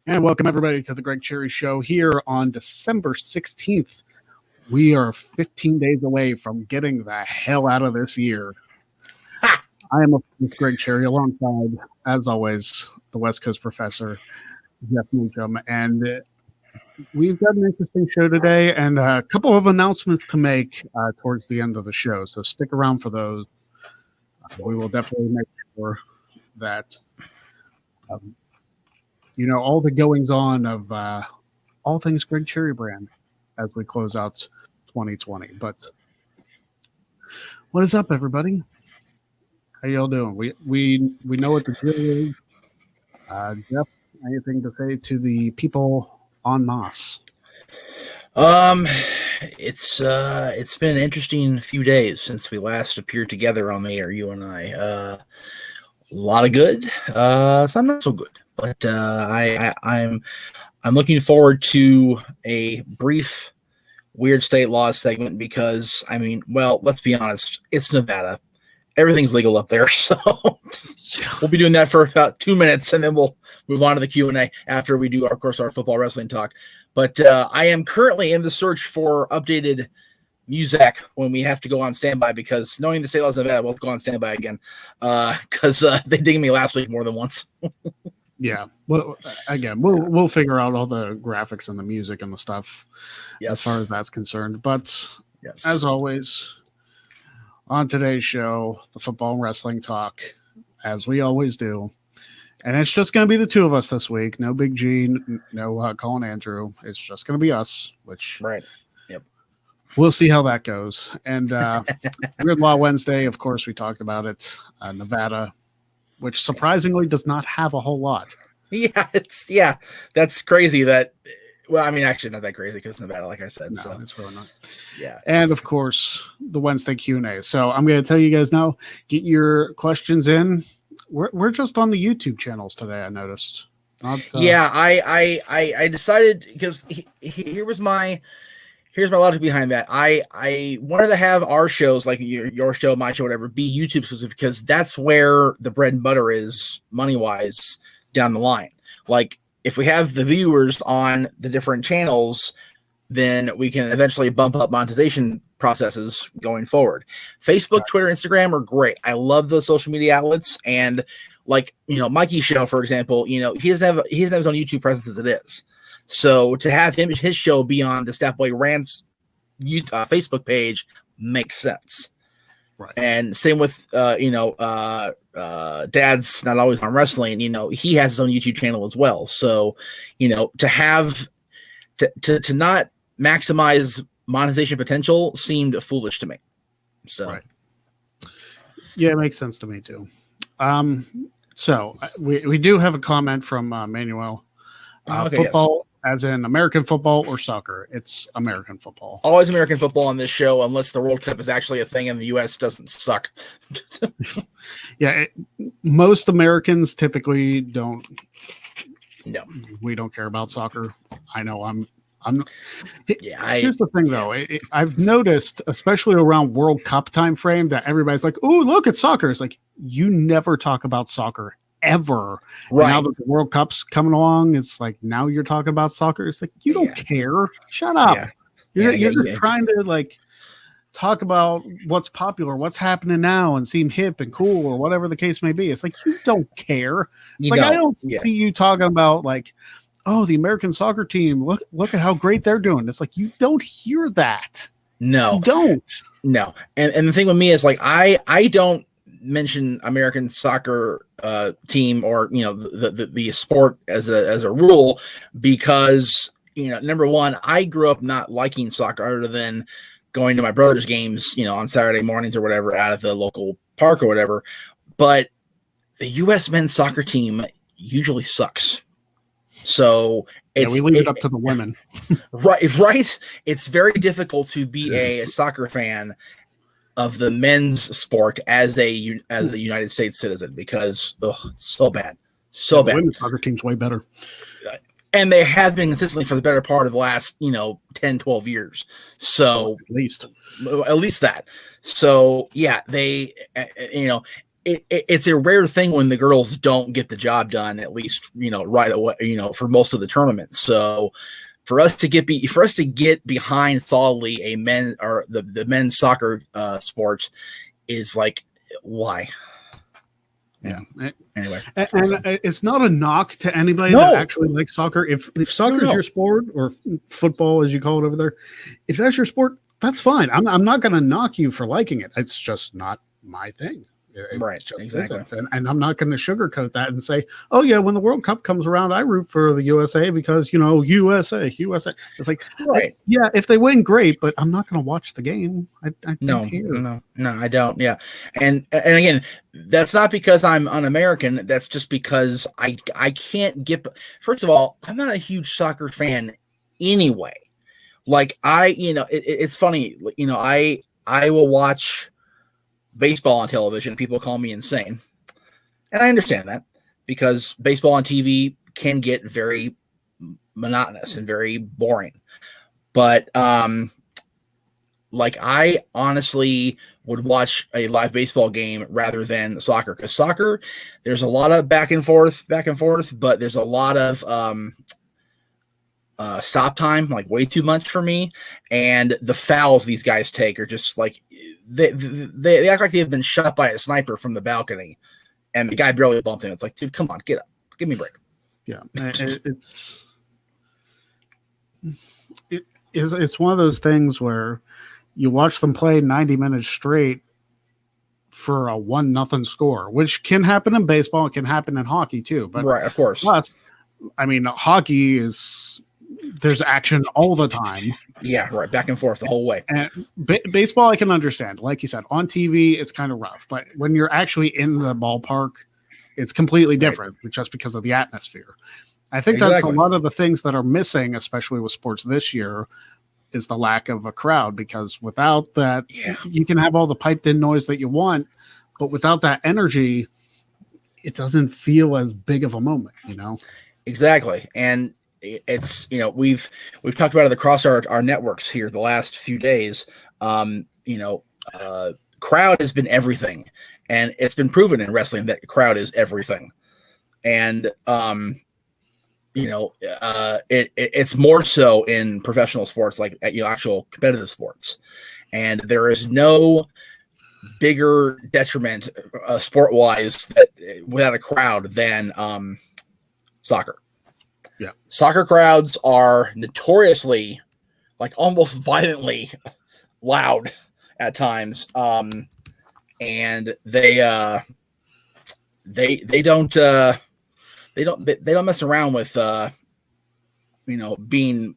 And welcome everybody to the Greg Cherry Show here on December 16th. We are 15 days away from getting the hell out of this year. I am with Greg Cherry alongside, as always, the West Coast professor, Jeff Mincham. And we've got an interesting show today and a couple of announcements to make towards the end of the show. So stick around for those. We will definitely make sure that all the goings on of all things Greg Cherry brand as we close out 2020. But what is up, everybody? How y'all doing? We know what the drill is. Jeff, anything to say to the people en masse? It's been an interesting few days since we last appeared together on the air, you and I. A lot of good, some not so good. But I'm looking forward to a brief weird state laws segment because, let's be honest, it's Nevada. Everything's legal up there, so we'll be doing that for about 2 minutes, and then we'll move on to the Q&A after we do, of course, our football wrestling talk. But I am currently in the search for updated music when we have to go on standby because knowing the state laws of Nevada, we'll go on standby again because they dinged me last week more than once. Yeah. Well, again, we'll figure out all the graphics and the music and the stuff as far as that's concerned. But as always, on today's show, the football and wrestling talk, as we always do. And it's just going to be the two of us this week. No Big G, no Colin Andrew. It's just going to be us, which right. Yep. We'll see how that goes. And Weird Law Wednesday, of course, we talked about it. Nevada, which surprisingly does not have a whole lot. Yeah, that's crazy that, actually not that crazy because Nevada, like I said. No, so it's really not. Yeah. And of course, the Wednesday Q&A. So I'm going to tell you guys now, get your questions in. We're just on the YouTube channels today, I noticed. I decided because here's my logic behind that. I wanted to have our shows, like your show, my show, whatever, be YouTube exclusive because that's where the bread and butter is money-wise down the line. Like, if we have the viewers on the different channels, then we can eventually bump up monetization processes going forward. Facebook, Twitter, Instagram are great. I love those social media outlets. And Mikey's show, for example, he doesn't have his own YouTube presence as it is. So to have his show be on the Stat Boy Rants Facebook page makes sense. Right. And same with Dad's Not Always on Wrestling. He has his own YouTube channel as well. So to have to not maximize monetization potential seemed foolish to me. So right. Yeah, it makes sense to me too. So we do have a comment from Manuel. Football, as in American football or soccer? It's American football. Always American football on this show, unless the World Cup is actually a thing and the U.S. doesn't suck. Yeah, most Americans typically don't. No, we don't care about soccer. I know I'm. Here's the thing, though. I've noticed, especially around World Cup time frame, that everybody's like, "Oh, look, it's soccer." It's like you never talk about soccer ever. Right. Now that the World Cup's coming along, it's like now you're talking about soccer. It's like you don't care. Shut up. You're just trying to talk about what's popular, what's happening now, and seem hip and cool, or whatever the case may be. It's like you don't care. It's I don't see you talking about oh, the American soccer team, look at how great they're doing. It's like you don't hear that. No. You don't. No. And the thing with me is I don't mention American soccer team or the sport as a rule because number one, I grew up not liking soccer other than going to my brother's games on Saturday mornings or whatever out of the local park or whatever. But the U.S. men's soccer team usually sucks. So we leave it up to the women. Right. It's very difficult to be a soccer fan of the men's sport as a United States citizen because so bad. So bad. The women's soccer team's way better. And they have been consistently for the better part of the last, 10, 12 years. So at least that. So yeah, they, it's a rare thing when the girls don't get the job done, at least, right away, for most of the tournaments. So for us to get behind solidly a men or the men's soccer sport is like, why? Yeah. Anyway, and it's not a knock to anybody No. that actually likes soccer. If soccer is your sport, or football as you call it over there, if that's your sport, that's fine. I'm not going to knock you for liking it. It's just not my thing. Right, exactly. And I'm not going to sugarcoat that and say, oh yeah, when the World Cup comes around, I root for the USA because USA. It's like, right. Yeah, if they win, great, but I'm not going to watch the game. I No, I don't. Yeah, and again, that's not because I'm un-American. That's just because I can't get. First of all, I'm not a huge soccer fan anyway. Like it's funny. I will watch baseball on television. People call me insane, and I understand that because baseball on TV can get very monotonous and very boring. But like, I honestly would watch a live baseball game rather than soccer, because soccer, there's a lot of back and forth, but there's a lot of stop time, like way too much for me. And the fouls these guys take are just like, they act like they've been shot by a sniper from the balcony, and the guy barely bumped him. It's like, dude, come on, get up, give me a break. Yeah, it's one of those things where you watch them play 90 minutes straight for a 1-0 score, which can happen in baseball. It can happen in hockey too. But right, of course. Plus, hockey there's action all the time. Yeah, right. Back and forth the whole way. And baseball, I can understand. Like you said, on TV, it's kind of rough. But when you're actually in the ballpark, it's completely different, just because of the atmosphere. I think that's a lot of the things that are missing, especially with sports this year, is the lack of a crowd, because without that, you can have all the piped in noise that you want, but without that energy, it doesn't feel as big of a moment, Exactly. And it's, we've talked about it across our networks here the last few days. Crowd has been everything, and it's been proven in wrestling that crowd is everything. And, it's more so in professional sports, like actual competitive sports, and there is no bigger detriment sport wise without a crowd than soccer. Yeah, soccer crowds are notoriously, like, almost violently loud at times, and they don't mess around with being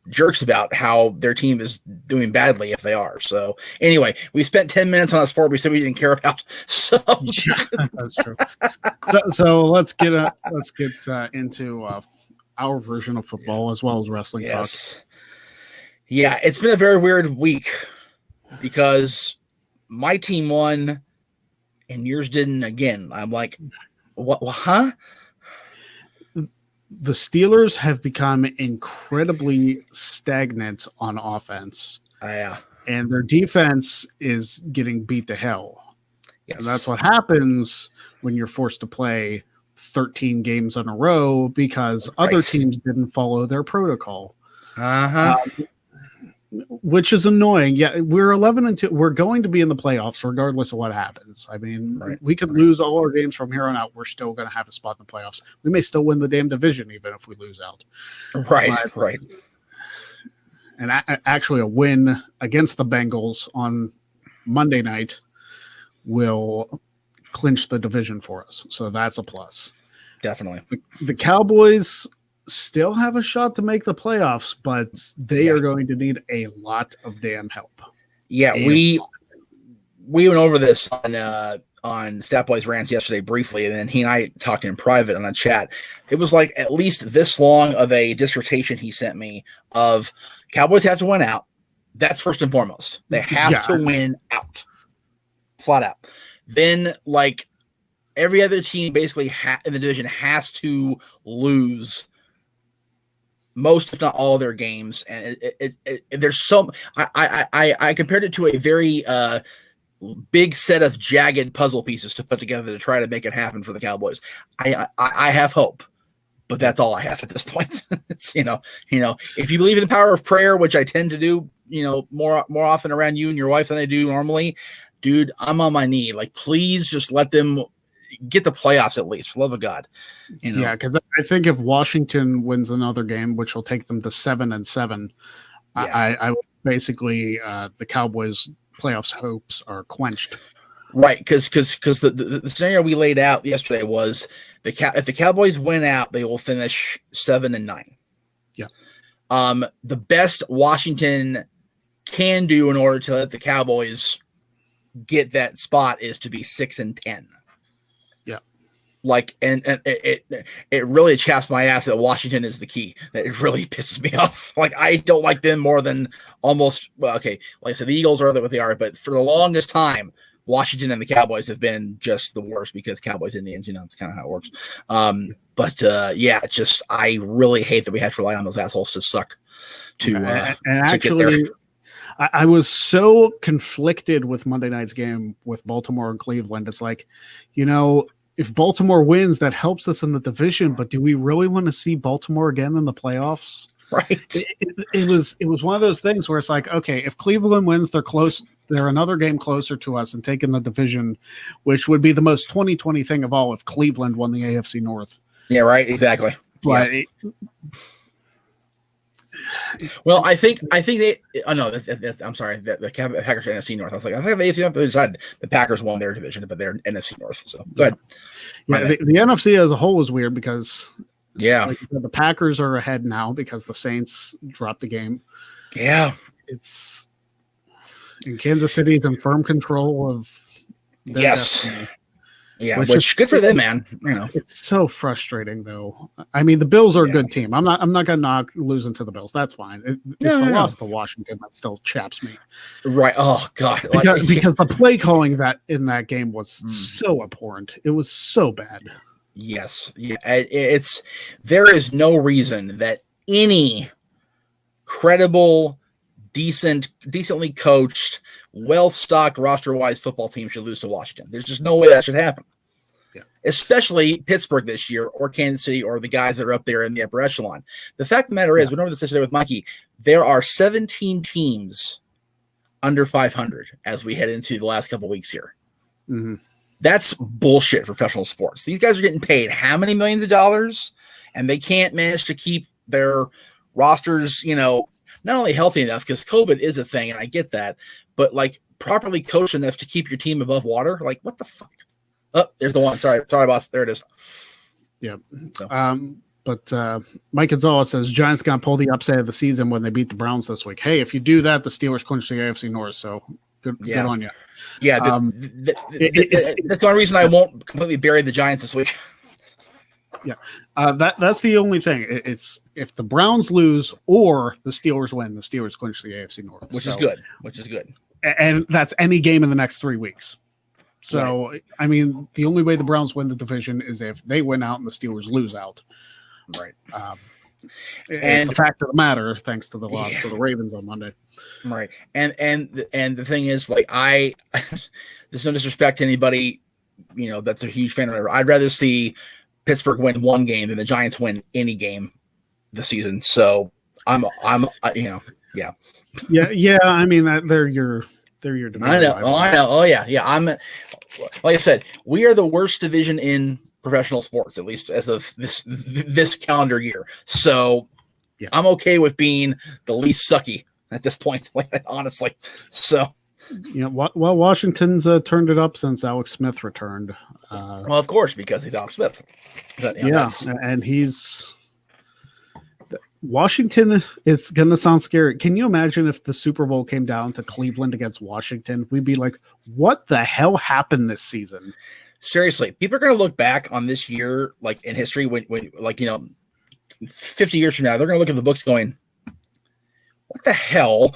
jerks about how their team is doing badly if they are. So anyway, we spent 10 minutes on a sport we said we didn't care about. So that's true. So let's get into our version of football as well as wrestling. Yes. Talk. Yeah, it's been a very weird week because my team won and yours didn't again. I'm like, what? Huh? The Steelers have become incredibly stagnant on offense. Yeah. And their defense is getting beat to hell. Yes. And that's what happens when you're forced to play 13 games in a row because other teams didn't follow their protocol. Which is annoying. Yeah, we're 11-2. We're going to be in the playoffs regardless of what happens. I mean, we could lose all our games from here on out. We're still going to have a spot in the playoffs. We may still win the damn division even if we lose out. Right. And actually, a win against the Bengals on Monday night will clinch the division for us. So that's a plus. Definitely. The Cowboys still have a shot to make the playoffs, but they are going to need a lot of damn help. Yeah, we went over this on Stat Boys Rants yesterday briefly, and then he and I talked in private on a chat. It was like at least this long of a dissertation he sent me of Cowboys have to win out. That's first and foremost. They have to win out. Flat out. Then, like, every other team basically in the division has to lose most, if not all, of their games, and there's so. I compared it to a very big set of jagged puzzle pieces to put together to try to make it happen for the Cowboys. I have hope, but that's all I have at this point. It's if you believe in the power of prayer, which I tend to do, more often around you and your wife than I do normally, dude, I'm on my knee. Like, please just let them get the playoffs at least, for love of God. Yeah, because I think if Washington wins another game, which will take them to 7-7, I basically the Cowboys' playoffs hopes are quenched. Right, because the scenario we laid out yesterday was if the Cowboys win out, they will finish 7-9. Yeah. The best Washington can do in order to let the Cowboys get that spot is to be 6-10. Yeah. Like, and it really chaps my ass that Washington is the key. That it really pisses me off. Like, I don't like them more than almost, like I said, the Eagles are what they are, but for the longest time, Washington and the Cowboys have been just the worst because Cowboys Indians, it's kind of how it works. I really hate that we have to rely on those assholes to suck to actually, get there. I was so conflicted with Monday night's game with Baltimore and Cleveland. It's like, if Baltimore wins, that helps us in the division, but do we really want to see Baltimore again in the playoffs? Right. It was one of those things where it's like, okay, if Cleveland wins, they're close. They're another game closer to us and taking the division, which would be the most 2020 thing of all if Cleveland won the AFC North. Yeah, right. Exactly. But well, I think they. Oh no, I'm sorry. The Packers are NFC North. I was like, I think the AFC North decided the Packers won their division, but they're NFC North. So go ahead. Yeah, the NFC as a whole was weird because like you said, the Packers are ahead now because the Saints dropped the game. Yeah, it's in Kansas City's in firm control of their destiny. Yeah, which is good for them, man. It's so frustrating, though. I mean, the Bills are a good team. I'm not going to knock losing to the Bills. That's fine. It's the loss to Washington that still chaps me. Right. Oh God. Because the play calling in that game was so abhorrent. It was so bad. Yes. Yeah. There is no reason that any credible, decently coached, well-stocked roster-wise football team should lose to Washington. There's just no way that should happen. Yeah. Especially Pittsburgh this year, or Kansas City, or the guys that are up there in the upper echelon. The fact of the matter is, whenever this yesterday with Mikey, there are 17 teams under 500 as we head into the last couple of weeks here. Mm-hmm. That's bullshit for professional sports. These guys are getting paid how many millions of dollars, and they can't manage to keep their rosters, not only healthy enough, because COVID is a thing, and I get that, but like properly coached enough to keep your team above water. Like, what the fuck? Oh, there's the one. Sorry, boss. There it is. Yeah. So. But Mike Gonzalez says Giants got pulled the upset of the season when they beat the Browns this week. Hey, if you do that, the Steelers clinch the AFC North. So good on you. Yeah. That's the only reason I won't completely bury the Giants this week. Yeah, that's the only thing. It's if the Browns lose or the Steelers win, the Steelers clinch the AFC North, which is good. And that's any game in the next 3 weeks. So, right. I mean, the only way the Browns win the division is if they win out and the Steelers lose out. Right. And it's a fact of the matter, thanks to the loss to the Ravens on Monday. Right. And the thing is, like, there's no disrespect to anybody, that's a huge fan of it. I'd rather see Pittsburgh win one game than the Giants win any game this season. So I'm yeah. Yeah. I mean they're your division. I know. Oh yeah. I'm like I said, we are the worst division in professional sports, at least as of this calendar year. So I'm okay with being the least sucky at this point. Like, honestly. So. Well, Washington's turned it up since Alex Smith returned. Well, of course, because he's Alex Smith. But, and he's Washington. It's going to sound scary. Can you imagine if the Super Bowl came down to Cleveland against Washington? We'd be like, what the hell happened this season? Seriously, people are going to look back on this year, like in history, when 50 years from now, they're going to look at the books going, what the hell?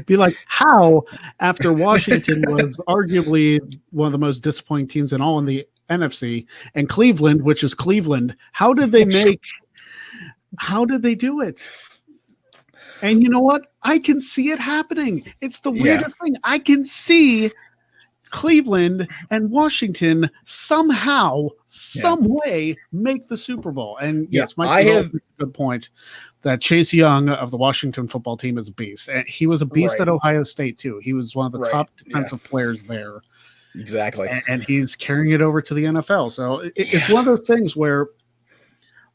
Be like, how, after Washington was arguably one of the most disappointing teams in all in the NFC, and Cleveland, which is Cleveland, how did they do it? And you know what? I can see it happening. It's the weirdest thing. I can see Cleveland and Washington somehow, some way make the Super Bowl. And yes, Mike makes a good point that Chase Young of the Washington football team is a beast. And he was a beast at Ohio State too. He was one of the top defensive players there. Exactly. And he's carrying it over to the NFL. So it's one of those things where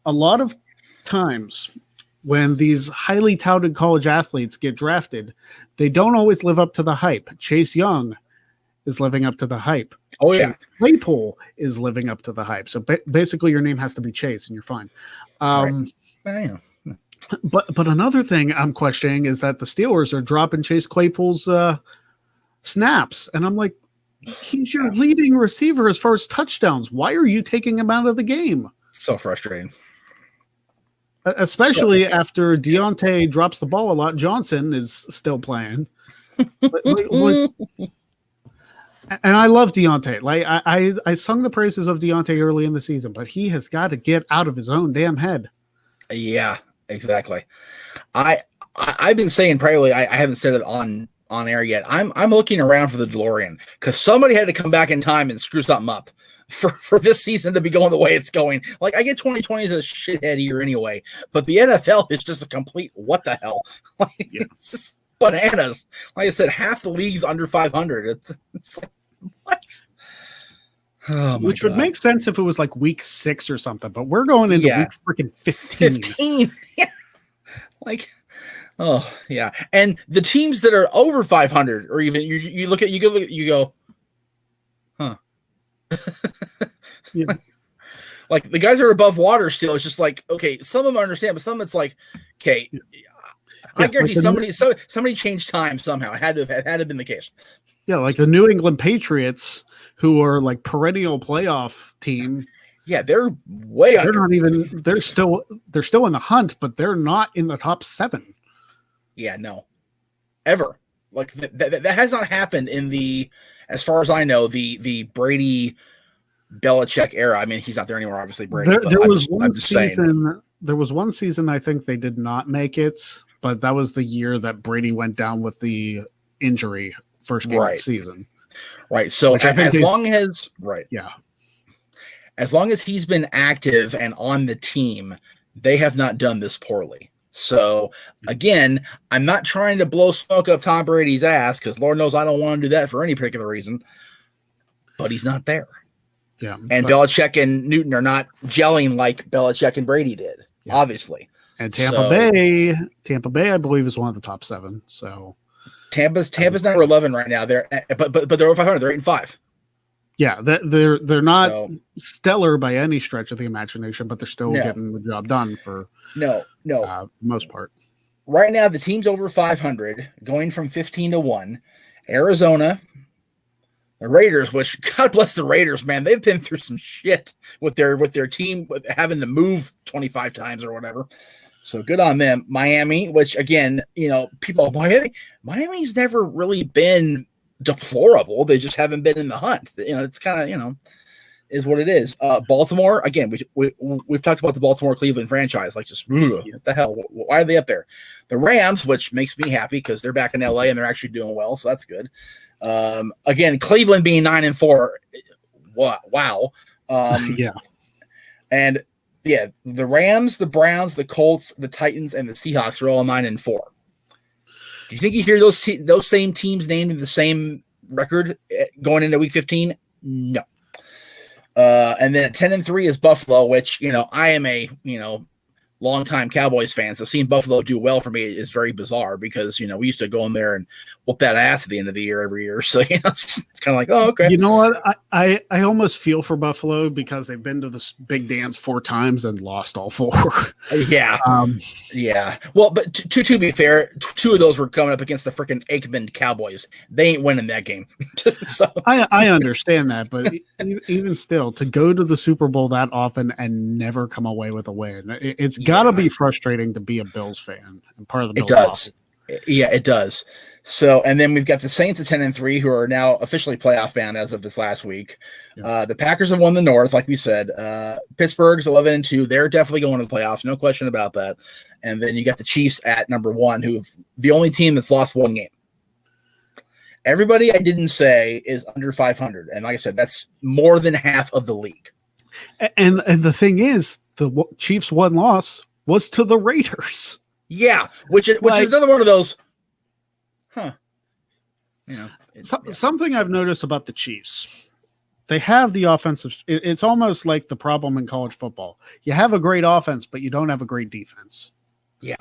a lot of times when these highly touted college athletes get drafted, they don't always live up to the hype. Chase Young is living up to the hype. Oh, yeah. Chase Claypool is living up to the hype. So basically your name has to be Chase and you're fine. But another thing I'm questioning is that the Steelers are dropping Chase Claypool's snaps. And I'm like, he's your leading receiver as far as touchdowns. Why are you taking him out of the game? So frustrating. Especially after Deontay drops the ball a lot. Johnson is still playing. And I love Deontay. Like I sung the praises of Deontay early in the season, but he has got to get out of his own damn head. Yeah, exactly. I've been saying privately, I haven't said it on air yet. I'm looking around for the DeLorean because somebody had to come back in time and screw something up for this season to be going the way it's going. Like, I get 2020 is a shithead year anyway, but the NFL is just a complete what the hell. Like, it's just bananas. Like I said, half the league's under 500. It's like, what? Oh, which would make sense if it was like week 6 or something, but we're going into week freaking 15. 15. Yeah. Like, oh yeah. And the teams that are over 500 or even you go, huh? Yeah. Like the guys that are above water still, it's just like, okay, some of them understand, but some of it's like, okay, I guarantee somebody changed time somehow. It had to have been the case. Yeah, like the New England Patriots, who are like perennial playoff team. Yeah, they're way under. They're not even. They're still in the hunt, but they're not in the top 7. Yeah, no, ever. Like that has not happened in the, as far as I know, the Brady Belichick era. I mean, he's not there anymore, obviously. Brady. There was one season. There was one season I think they did not make it, but that was the year that Brady went down with the injury first game of the season. Right. So as long as as long as he's been active and on the team, they have not done this poorly. So again, I'm not trying to blow smoke up Tom Brady's ass because Lord knows I don't want to do that for any particular reason. But he's not there. Yeah. And Belichick and Newton are not gelling like Belichick and Brady did, obviously. And Tampa Bay, I believe, is one of the top 7. So Tampa's number 11 right now. They're but they're over 500. They're 8-5. Yeah, they're not stellar by any stretch of the imagination, but they're still getting the job done for most part. Right now, the team's over 500, going from 15 to 1. Arizona, the Raiders, which God bless the Raiders, man, they've been through some shit with their team having to move 25 times or whatever. So good on them. Miami, which again, people, Miami's never really been deplorable. They just haven't been in the hunt. It's kind of, is what it is. Baltimore, again, we've talked about the Baltimore Cleveland franchise. Like, just what the hell? Why are they up there? The Rams, which makes me happy because they're back in LA and they're actually doing well, so that's good. Again, Cleveland being 9-4. Wow. And the Rams, the Browns, the Colts, the Titans, and the Seahawks are all 9-4. Do you think you hear those same teams named in the same record going into Week 15? No. And then at 10-3 is Buffalo, which I am a longtime Cowboys fan, so seeing Buffalo do well for me is very bizarre because we used to go in there and whoop that ass at the end of the year every year. So it's kind of like, oh, okay. You know what? I almost feel for Buffalo because they've been to this big dance 4 times and lost all 4. Yeah. Well, but to be fair, 2 of those were coming up against the freaking Aikman Cowboys. They ain't winning that game. So I understand that, but even still, to go to the Super Bowl that often and never come away with a win, it's got to be frustrating to be a Bills fan and part of the Bills. It does. Yeah, it does. So, and then we've got the Saints at 10-3, who are now officially playoff bound as of this last week. Yeah. The Packers have won the North, like we said. Pittsburgh's 11-2. They're definitely going to the playoffs, no question about that. And then you got the Chiefs at number 1, who the only team that's lost one game. Everybody I didn't say is under 500, and like I said, that's more than half of the league. And the thing is, the Chiefs' one loss was to the Raiders. Yeah, which is another one of those, huh? Something I've noticed about the Chiefs, they have the offensive. It's almost like the problem in college football. You have a great offense, but you don't have a great defense. Yeah.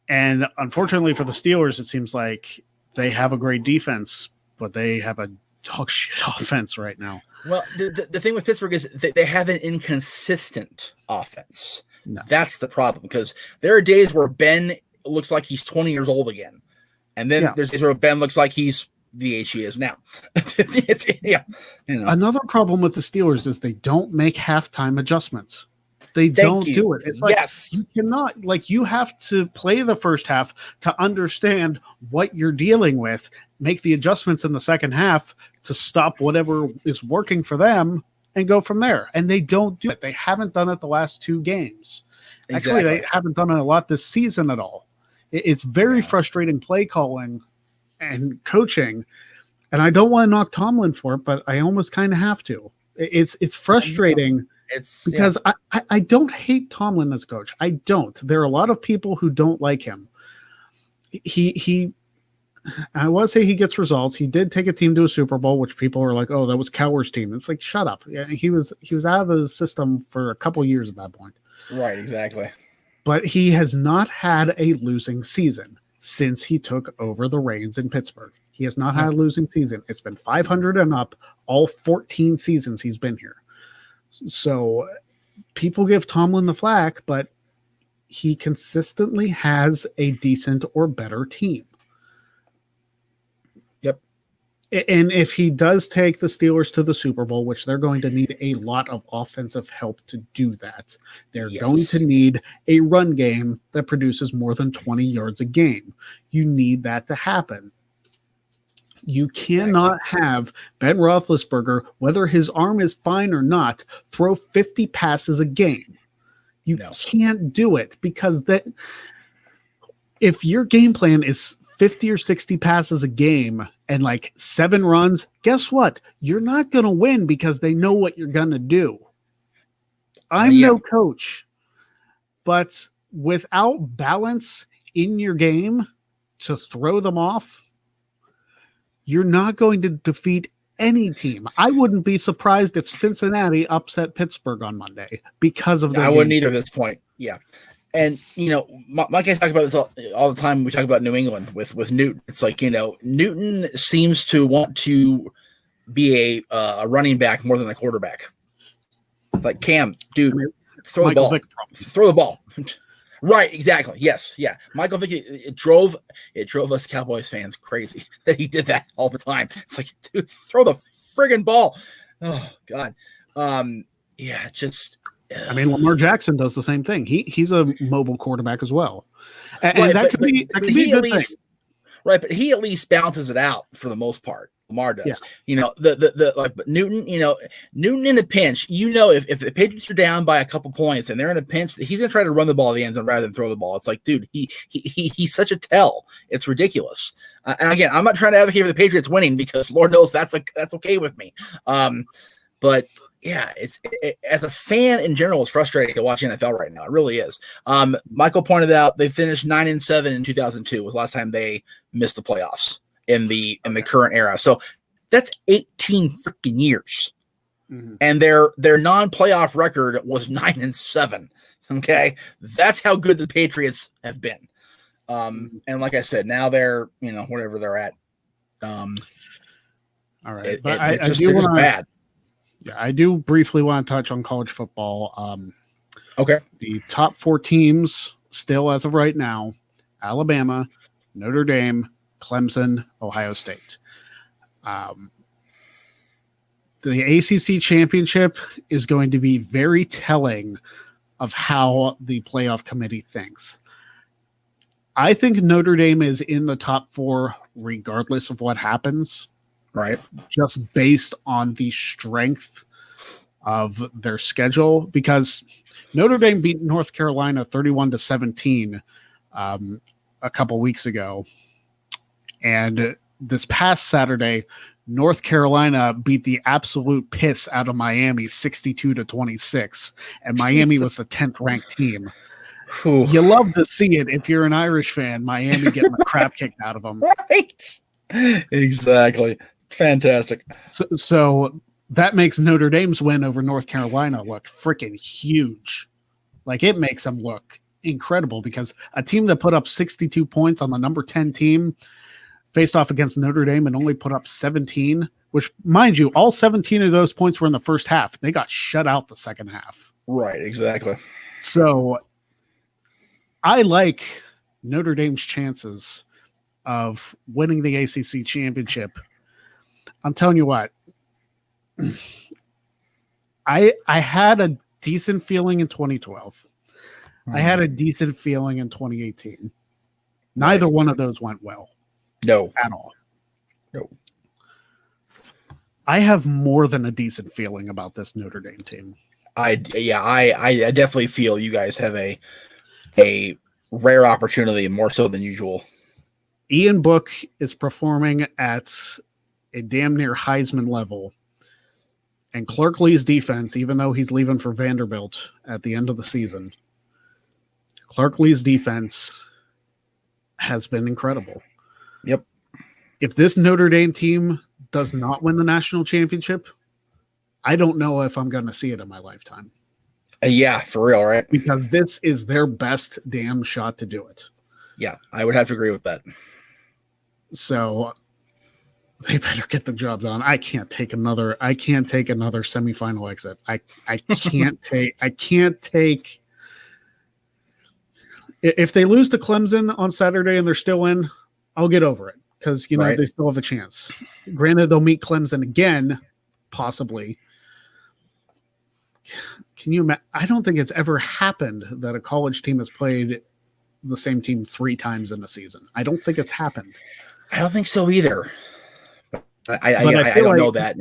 And unfortunately for the Steelers, it seems like they have a great defense, but they have a dog shit offense right now. Well, the thing with Pittsburgh is they have an inconsistent offense. No. That's the problem, because there are days where Ben looks like he's 20 years old again. And then there's days where Ben looks like he's the age he is now. Another problem with the Steelers is they don't make halftime adjustments. They don't do it. It's like, you cannot, like, you have to play the first half to understand what you're dealing with, make the adjustments in the second half to stop whatever is working for them and go from there. And they don't do it. They haven't done it the last 2 games. Actually, they haven't done it a lot this season at all. It's very frustrating play calling and coaching. And I don't want to knock Tomlin for it, but I almost kind of have to. It's frustrating. Because I don't hate Tomlin as coach. I don't. There are a lot of people who don't like him. I want to say he gets results. He did take a team to a Super Bowl, which people are like, "Oh, that was Cowher's team." It's like, shut up. Yeah, he was out of the system for a couple years at that point. Right, exactly. But he has not had a losing season since he took over the reins in Pittsburgh. He has not had a losing season. It's been 500 and up all 14 seasons he's been here. So people give Tomlin the flack, but he consistently has a decent or better team. Yep. And if he does take the Steelers to the Super Bowl, which they're going to need a lot of offensive help to do that, they're going to need a run game that produces more than 20 yards a game. You need that to happen. You cannot have Ben Roethlisberger, whether his arm is fine or not, throw 50 passes a game. You can't do it, because if your game plan is 50 or 60 passes a game and like 7 runs, guess what? You're not going to win, because they know what you're going to do. I'm no coach, but without balance in your game to throw them off, you're not going to defeat any team. I wouldn't be surprised if Cincinnati upset Pittsburgh on Monday because of their I wouldn't either at this point. Yeah. And, Mike and I talk about this all the time. We talk about New England with Newton. It's like, Newton seems to want to be a running back more than a quarterback. It's like, Cam, dude, throw the ball. Throw the ball. Right, exactly. Yes, yeah. Michael Vick, it drove us Cowboys fans crazy that he did that all the time. It's like, dude, throw the friggin' ball. Oh God. Lamar Jackson does the same thing. He's a mobile quarterback as well, and that could be a good thing. Right, but he at least bounces it out for the most part. Lamar does. Yeah. But Newton, Newton in a pinch, if the Patriots are down by a couple points and they're in a pinch, he's gonna try to run the ball at the end zone rather than throw the ball. It's like, dude, he's such a tell. It's ridiculous. And again, I'm not trying to advocate for the Patriots winning, because Lord knows that's okay with me. But yeah, as a fan in general, it's frustrating to watch NFL right now. It really is. Michael pointed out they finished 9-7 in 2002 was the last time they missed the playoffs in the current era. So that's 18 freaking years. Mm-hmm. And their non-playoff record was 9-7. Okay. That's how good the Patriots have been. And like I said, now they're, whatever they're at. All right. They're just bad. Yeah, I do briefly want to touch on college football. Okay. The top 4 teams still as of right now: Alabama, Notre Dame, Clemson, Ohio State. The ACC championship is going to be very telling of how the playoff committee thinks. I think Notre Dame is in the top 4 regardless of what happens. Right. Just based on the strength of their schedule, because Notre Dame beat North Carolina 31-17 a couple weeks ago. And this past Saturday, North Carolina beat the absolute piss out of Miami 62-26. And Miami was the 10th ranked team. Ooh. You love to see it if you're an Irish fan, Miami getting the crap kicked out of them. Right. Exactly. Fantastic. So that makes Notre Dame's win over North Carolina look freaking huge. Like, it makes them look incredible, because a team that put up 62 points on the number 10 team faced off against Notre Dame and only put up 17, which, mind you, all 17 of those points were in the first half. They got shut out the second half. Right, exactly. So I like Notre Dame's chances of winning the ACC championship. I'm telling you what, I had a decent feeling in 2012. I had a decent feeling in 2018. Neither one of those went well. No. At all. No. I have more than a decent feeling about this Notre Dame team. I definitely feel you guys have a rare opportunity, more so than usual. Ian Book is performing at a damn near Heisman level. And Clark Lee's defense, even though he's leaving for Vanderbilt at the end of the season, Clark Lee's defense has been incredible. Yep. If this Notre Dame team does not win the national championship, I don't know if I'm going to see it in my lifetime. Yeah, for real, right? Because this is their best damn shot to do it. Yeah, I would have to agree with that. So they better get the job done. I can't take another semifinal exit. I can't take if they lose to Clemson on Saturday and they're still in, I'll get over it, because they still have a chance. Granted, they'll meet Clemson again, possibly. Can you imagine? I don't think it's ever happened that a college team has played the same team 3 times in a season. I don't think it's happened. I don't think so either. I don't know that,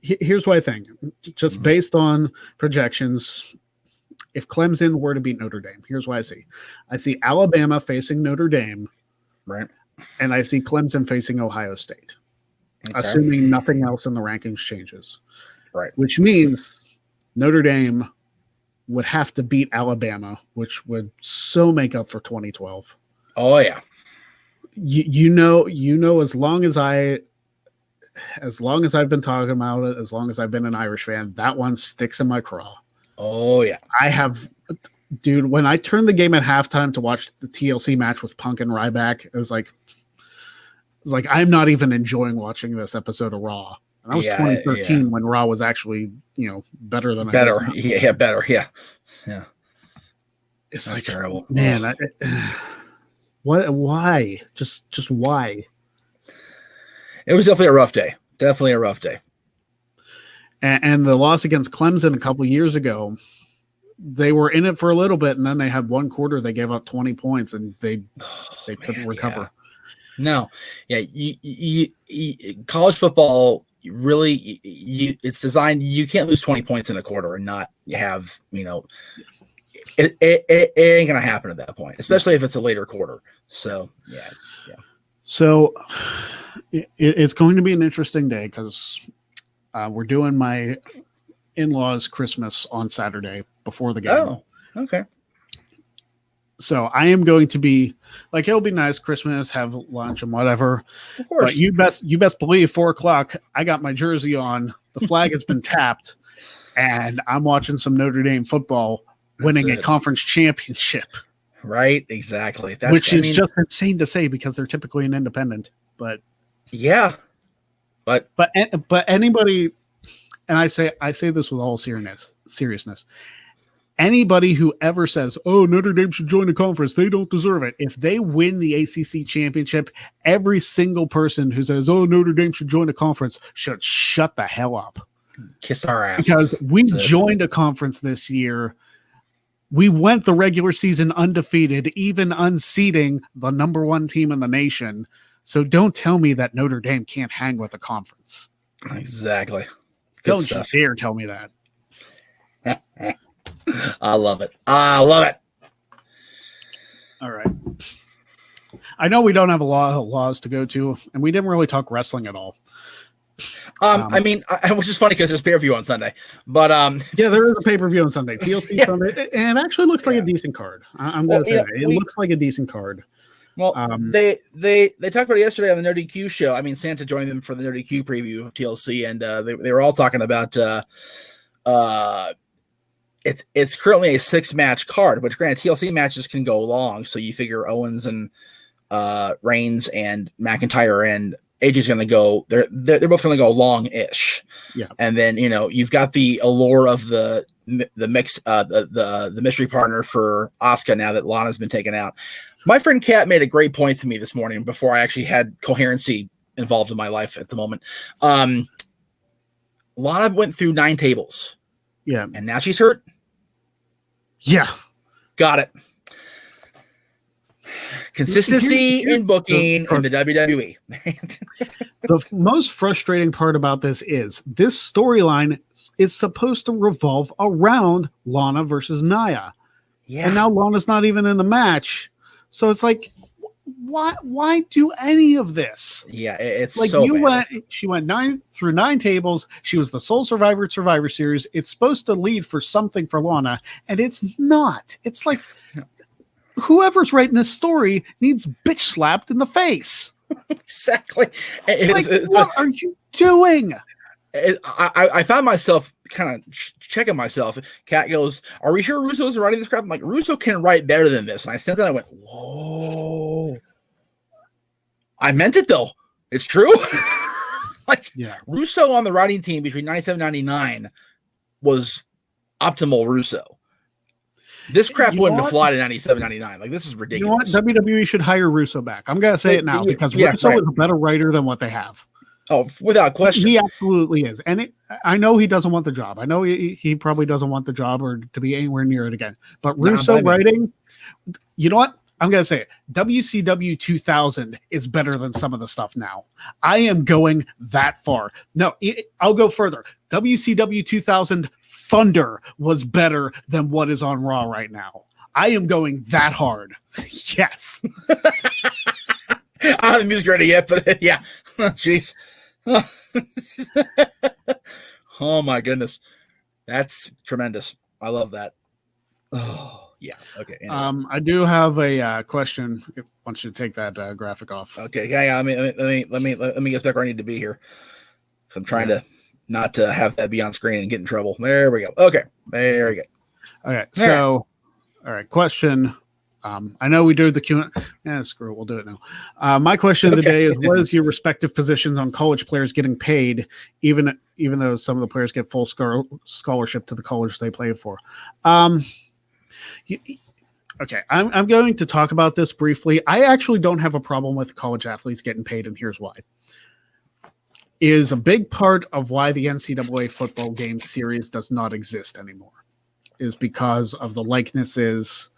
Here's what I think. Just based on projections, if Clemson were to beat Notre Dame, here's what I see. I see Alabama facing Notre Dame. Right. And I see Clemson facing Ohio State. Okay. Assuming nothing else in the rankings changes. Right. Which means Notre Dame would have to beat Alabama, which would so make up for 2012. Oh yeah. You know, as long as I've been talking about it, as long as I've been an Irish fan, that one sticks in my craw. Oh yeah. Dude, when I turned the game at halftime to watch the TLC match with Punk and Ryback, it was like I'm not even enjoying watching this episode of Raw. And that was 2013 when Raw was actually, better than better. It is now. Yeah, better. Yeah. Yeah. It's That's terrible. Man, why? Just why? It was definitely a rough day. Definitely a rough day. And the loss against Clemson a couple years ago, they were in it for a little bit, and then they had one quarter they gave up 20 points, and they couldn't recover. Yeah. No, yeah, you college football really, it's designed. You can't lose 20 points in a quarter and not have, it ain't gonna happen at that point, especially if it's a later quarter. So So it's going to be an interesting day, because we're doing my in-laws' Christmas on Saturday before the game. Oh, okay. So I am going to be like, it'll be nice Christmas, have lunch and whatever. Of course. But you best believe 4:00, I got my jersey on. The flag has been tapped, and I'm watching some Notre Dame football, winning a conference championship. Right. Exactly. Which is just insane to say, because they're typically an independent. But yeah. But anybody, and I say this with all seriousness. Anybody who ever says, "Oh, Notre Dame should join the conference," they don't deserve it. If they win the ACC championship, every single person who says, "Oh, Notre Dame should join the conference," should shut the hell up. Kiss our ass. Because we joined a conference this year We went the regular season undefeated, even unseating the number one team in the nation. So don't tell me that Notre Dame can't hang with the conference. Exactly. Good Don't stuff. you dare tell me that. I love it. I love it. All right. I know we don't have a lot of laws to go to, and we didn't really talk wrestling at all. I mean, which is funny because there's pay-per-view on Sunday, but yeah, there is a pay-per-view on Sunday, TLC Sunday, and it actually looks like a decent card. I'm gonna say that. It looks like a decent card. Well, they talked about it yesterday on the Nerdy Q show. I mean, Santa joined them for the Nerdy Q preview of TLC, and they were all talking about it's currently a 6-match card, which granted TLC matches can go long, so you figure Owens and Reigns and McIntyre and AJ's going to go. They're both going to go long-ish. Yeah, and then you've got the allure of the mix, the mystery partner for Asuka now that Lana's been taken out. My friend Kat made a great point to me this morning before I actually had coherency involved in my life at the moment. Lana went through 9 tables. Yeah, and now she's hurt. Yeah, got it. Consistency in booking in the WWE. The most frustrating part about this is this storyline is supposed to revolve around Lana versus Nia. Yeah. And now Lana's not even in the match. So it's like, why do any of this? Yeah, it's like so bad. She went 9 tables. She was the sole survivor at Survivor Series. It's supposed to lead for something for Lana, and it's not. It's like whoever's writing this story needs bitch slapped in the face. Exactly. What are you doing? I found myself kind of checking myself. Kat goes, "Are we sure Russo's writing this crap?" I'm like, Russo can write better than this. And I sent that. I went, "Whoa!" I meant it though. It's true. Russo on the writing team between 97 and 99 was optimal Russo. This crap wouldn't have fly to 97, 99. Like, this is ridiculous. You know what? WWE should hire Russo back. I'm going to say it now because Russo is a better writer than what they have. Oh, without question. He absolutely is. And I know he doesn't want the job. I know he probably doesn't want the job or to be anywhere near it again. But Russo writing, you know what? I'm going to say it. WCW 2000 is better than some of the stuff now. I am going that far. No, I'll go further. WCW 2000 Thunder was better than what is on Raw right now. I am going that hard. Yes. I don't have the music ready yet, but yeah. Jeez. Oh my goodness. That's tremendous. I love that. Oh yeah. Okay. Anyway. I do have a question. I want you to take that graphic off. Okay. Yeah. I mean, let me get back where I need to be here. I'm trying to not to have that be on screen and get in trouble. There we go. Okay. There we go. Okay. So, all right. Question. I know we do the Q&A. Yeah, screw it. We'll do it now. My question of the day is, what is your respective positions on college players getting paid, even though some of the players get full scholarship to the college they played for? Okay, I'm going to talk about this briefly. I actually don't have a problem with college athletes getting paid, and here's why. Is a big part of why the NCAA football game series does not exist anymore is because of the likenesses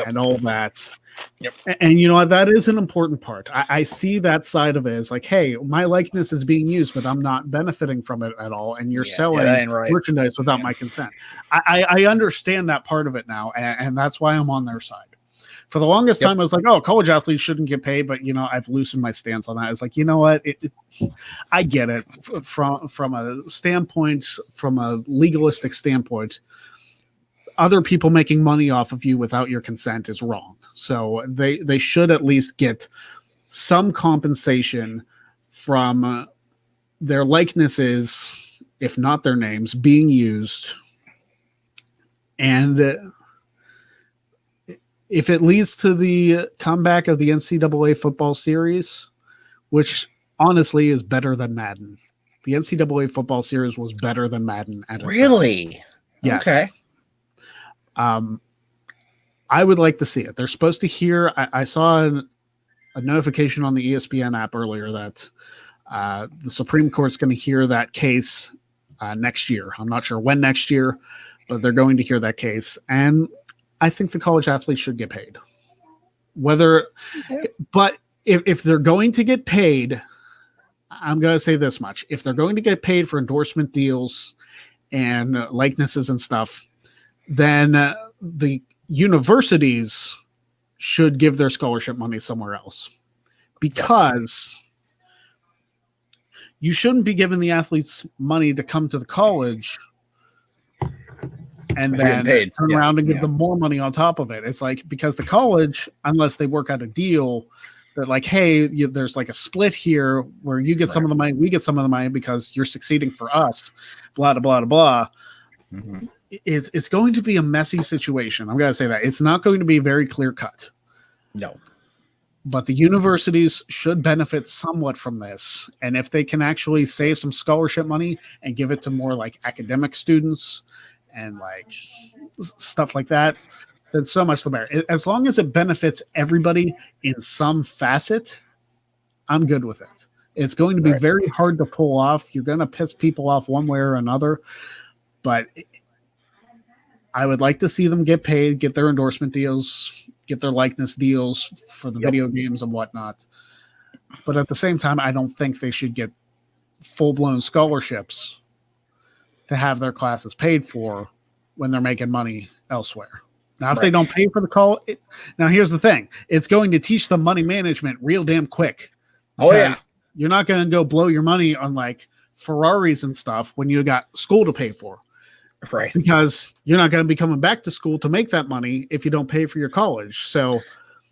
and all that. Yep. And you know what? That is an important part. I see that side of it as like, hey, my likeness is being used, but I'm not benefiting from it at all. And you're selling merchandise without my consent. I understand that part of it now. And that's why I'm on their side. For the longest time, I was like, oh, college athletes shouldn't get paid. But, I've loosened my stance on that. It's like, you know what? I get it from a standpoint, from a legalistic standpoint. Other people making money off of you without your consent is wrong. So they should at least get some compensation from their likenesses, if not their names, being used. And if it leads to the comeback of the NCAA football series, which honestly is better than Madden. The NCAA football series was better than Madden. Really? Yes. Okay. I would like to see it. They're supposed to hear. I saw a notification on the ESPN app earlier that the Supreme Court's going to hear that case next year. I'm not sure when next year, but they're going to hear that case. And I think the college athletes should get paid. Whether, but if they're going to get paid, I'm going to say this much: if they're going to get paid for endorsement deals and likenesses and stuff, then the universities should give their scholarship money somewhere else, because you shouldn't be giving the athletes money to come to the college and then turn around and give them more money on top of it. It's like, because the college, unless they work out a deal that like, hey, there's like a split here where you get some of the money, we get some of the money because you're succeeding for us, blah, blah, blah, blah. Mm-hmm. It's going to be a messy situation. I'm going to say that. It's not going to be very clear cut. No. But the universities should benefit somewhat from this. And if they can actually save some scholarship money and give it to more like academic students and like stuff like that, then so much the better. As long as it benefits everybody in some facet, I'm good with it. It's going to be very hard to pull off. You're going to piss people off one way or another, but I would like to see them get paid, get their endorsement deals, get their likeness deals for the video games and whatnot. But at the same time, I don't think they should get full-blown scholarships to have their classes paid for when they're making money elsewhere. Now, if they don't pay for the call, now here's the thing. It's going to teach them money management real damn quick. Oh, yeah. You're not going to go blow your money on like Ferraris and stuff when you got school to pay for. Right. Because you're not going to be coming back to school to make that money if you don't pay for your college. So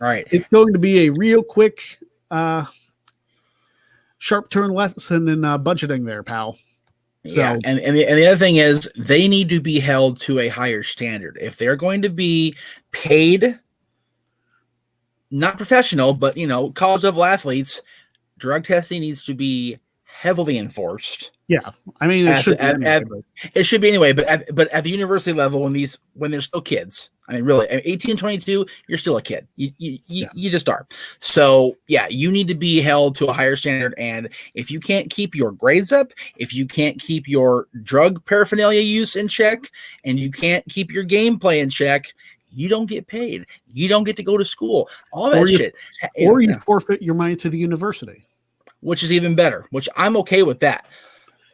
it's going to be a real quick, sharp turn lesson in budgeting there, pal. So, yeah, and the other thing is they need to be held to a higher standard. If they're going to be paid, not professional, but, college level athletes, drug testing needs to be heavily enforced. Yeah, I mean, it should be anyway, but at the university level, when they're still kids, I mean, really, 18, 22, you're still a kid. You just are. So yeah, you need to be held to a higher standard. And if you can't keep your grades up, if you can't keep your drug paraphernalia use in check, and you can't keep your gameplay in check, you don't get paid. You don't get to go to school. All that shit. Or you forfeit your money to the university. Which is even better, which I'm okay with that.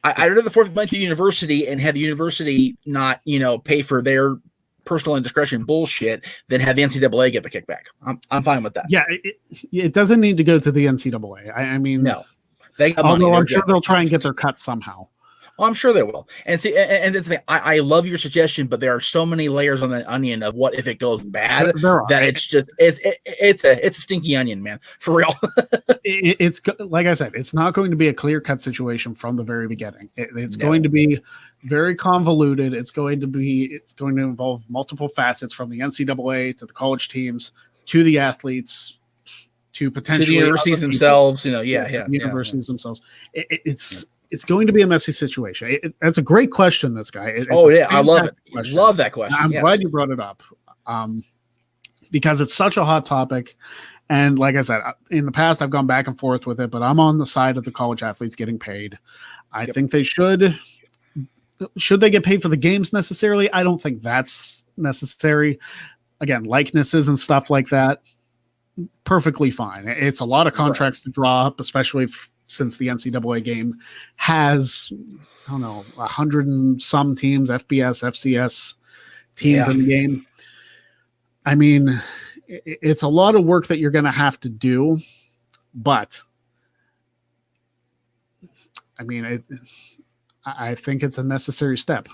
I'd rather forfeit money to the university and have the university not, pay for their personal indiscretion bullshit than have the NCAA get the kickback. I'm fine with that. Yeah, it doesn't need to go to the NCAA. I mean, no. Although I'm sure they'll try and get their cut somehow. Well, I'm sure they will. And see, and it's the thing, I love your suggestion, but there are so many layers on the onion of what if it goes bad that it's just it's a stinky onion, man, for real. It's like I said, it's not going to be a clear cut situation from the very beginning. It's going to be very convoluted. It's going to involve multiple facets, from the NCAA to the college teams to the athletes to potentially to the universities themselves. Universities themselves. It's going to be a messy situation. That's a great question, this guy. I love it. Question. Love that question. I'm glad you brought it up, because it's such a hot topic. And like I said, in the past, I've gone back and forth with it, but I'm on the side of the college athletes getting paid. I think they should. Should they get paid for the games necessarily? I don't think that's necessary. Again, likenesses and stuff like that, perfectly fine. It's a lot of contracts to draw up, especially since the NCAA game has, 100 and some teams, FBS, FCS teams in the game. I mean, it's a lot of work that you're going to have to do, but I mean, I think it's a necessary step.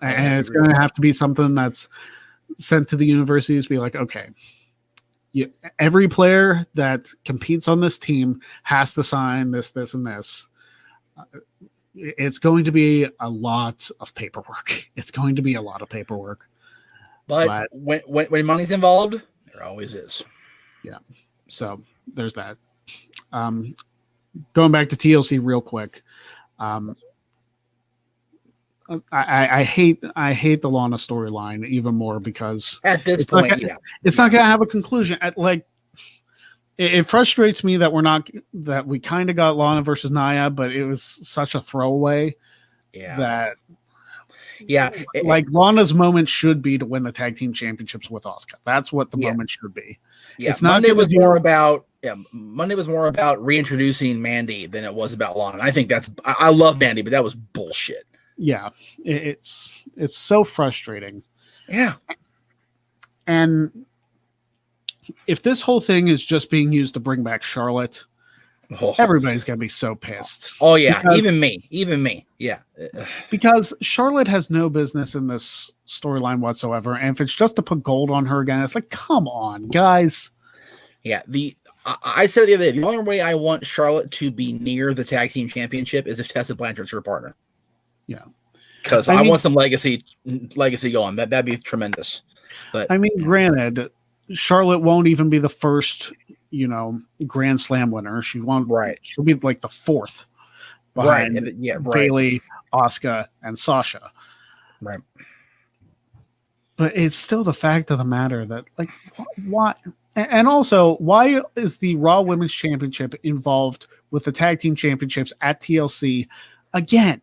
And it's going to have to be something that's sent to the universities to be like, okay, every player that competes on this team has to sign this, and this. It's going to be a lot of paperwork. But when money's involved, there always is. Yeah. So there's that. Going back to TLC real quick. I hate the Lana storyline even more, because at this point, it's not going to have a conclusion. It frustrates me that we kind of got Lana versus Nia, but it was such a throwaway that Yeah, like Lana's moment should be to win the tag team championships with Asuka. That's what the moment should be. Yeah, it's not Monday was more about reintroducing Mandy than it was about Lana. I think I love Mandy, but that was bullshit. Yeah, it's so frustrating. Yeah, and if this whole thing is just being used to bring back Charlotte, everybody's gonna be so pissed. Oh yeah, even me. Yeah, because Charlotte has no business in this storyline whatsoever, and if it's just to put gold on her again, it's like, come on, guys. Yeah, I said the other day, the only way I want Charlotte to be near the tag team championship is if Tessa Blanchard's her partner. Yeah, because I want some legacy going. That'd be tremendous. But I mean, granted, Charlotte won't even be the first, Grand Slam winner. She won't. Right. She'll be like the fourth behind Bayley, Asuka, and Sasha. Right. But it's still the fact of the matter that, like, why? And also, why is the Raw Women's Championship involved with the Tag Team Championships at TLC again?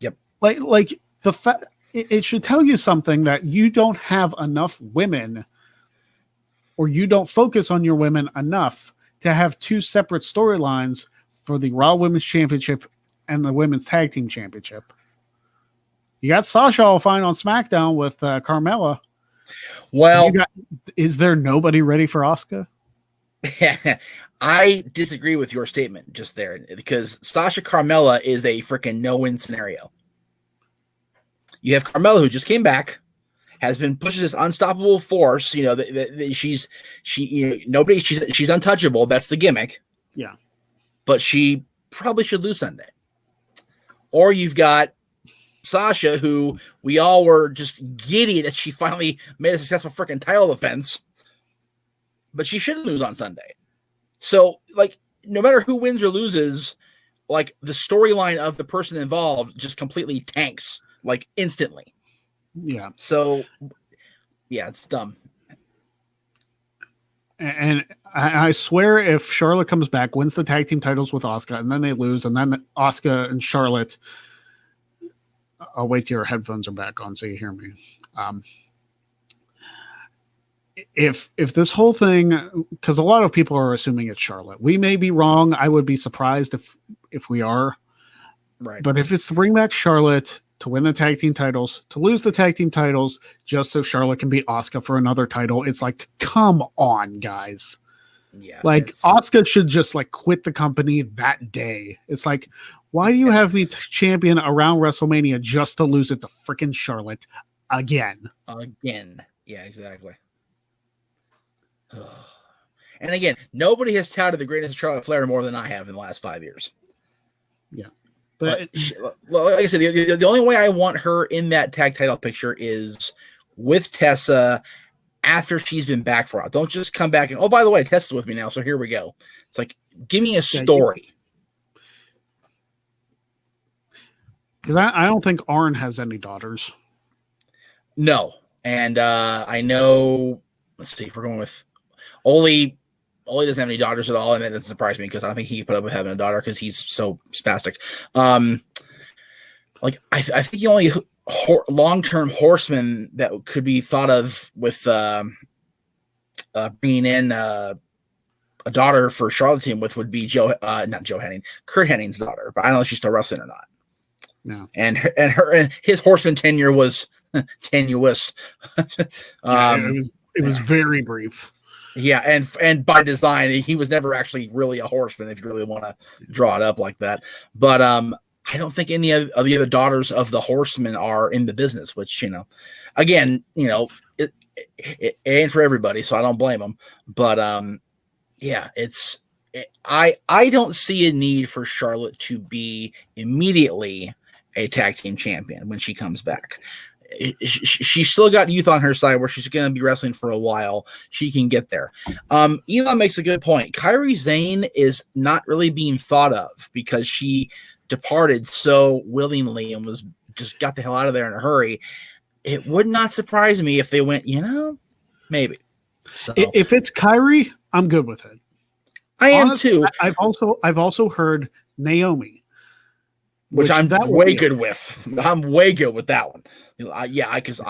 Yep. Like the fact. It should tell you something that you don't have enough women, or you don't focus on your women enough to have two separate storylines for the Raw Women's Championship and the Women's Tag Team Championship. You got Sasha all fine on SmackDown with Carmella. Well, is there nobody ready for Asuka? I disagree with your statement just there, because Sasha Carmella is a freaking no-win scenario. You have Carmella, who just came back, has been pushed this unstoppable force. She's untouchable. That's the gimmick. Yeah, but she probably should lose Sunday. Or you've got Sasha, who we all were just giddy that she finally made a successful freaking title defense, but she shouldn't lose on Sunday. So, like, no matter who wins or loses, like, the storyline of the person involved just completely tanks. Like, instantly. Yeah. So, yeah, it's dumb. And I swear if Charlotte comes back, wins the tag team titles with Asuka, and then they lose, and then Asuka and Charlotte... I'll wait till your headphones are back on so you hear me. If this whole thing... Because a lot of people are assuming it's Charlotte. We may be wrong. I would be surprised if we are. Right. But if it's to bring back Charlotte... to win the tag team titles, to lose the tag team titles, just so Charlotte can beat Asuka for another title. It's like, come on, guys. Yeah. Like, Asuka should just, like, quit the company that day. It's like, why do you have me champion around WrestleMania just to lose it to freaking Charlotte again? Again. Yeah, exactly. And again, nobody has touted the greatness of Charlotte Flair more than I have in the last 5 years. Yeah. But like I said, the only way I want her in that tag title picture is with Tessa after she's been back for a while. Don't just come back and, oh, by the way, Tessa's with me now, so here we go. It's like, give me a story. Because I don't think Arn has any daughters. No. And I know, let's see, if we're going with Ole doesn't have any daughters at all, and that doesn't surprise me because I don't think he could put up with having a daughter because he's so spastic. Like I think the only long-term horseman that could be thought of with bringing in a daughter for Charlotte's team with would be Kurt Henning's daughter, but I don't know if she's still wrestling or not. No, and his horseman tenure was tenuous. It was very brief. Yeah, and by design, he was never actually really a horseman, if you really want to draw it up like that. But I don't think any of the other daughters of the horsemen are in the business, which, again, it ain't for everybody, so I don't blame them. But I don't see a need for Charlotte to be immediately a tag team champion when she comes back. She's still got youth on her side where she's going to be wrestling for a while. She can get there. Elon makes a good point. Kairi Sane is not really being thought of because she departed so willingly and was just got the hell out of there in a hurry. It would not surprise me if they went, maybe. So if it's Kairi, I'm good with it. I am too. I've also heard Naomi. which I'm that way good with. I'm way good with that one. Because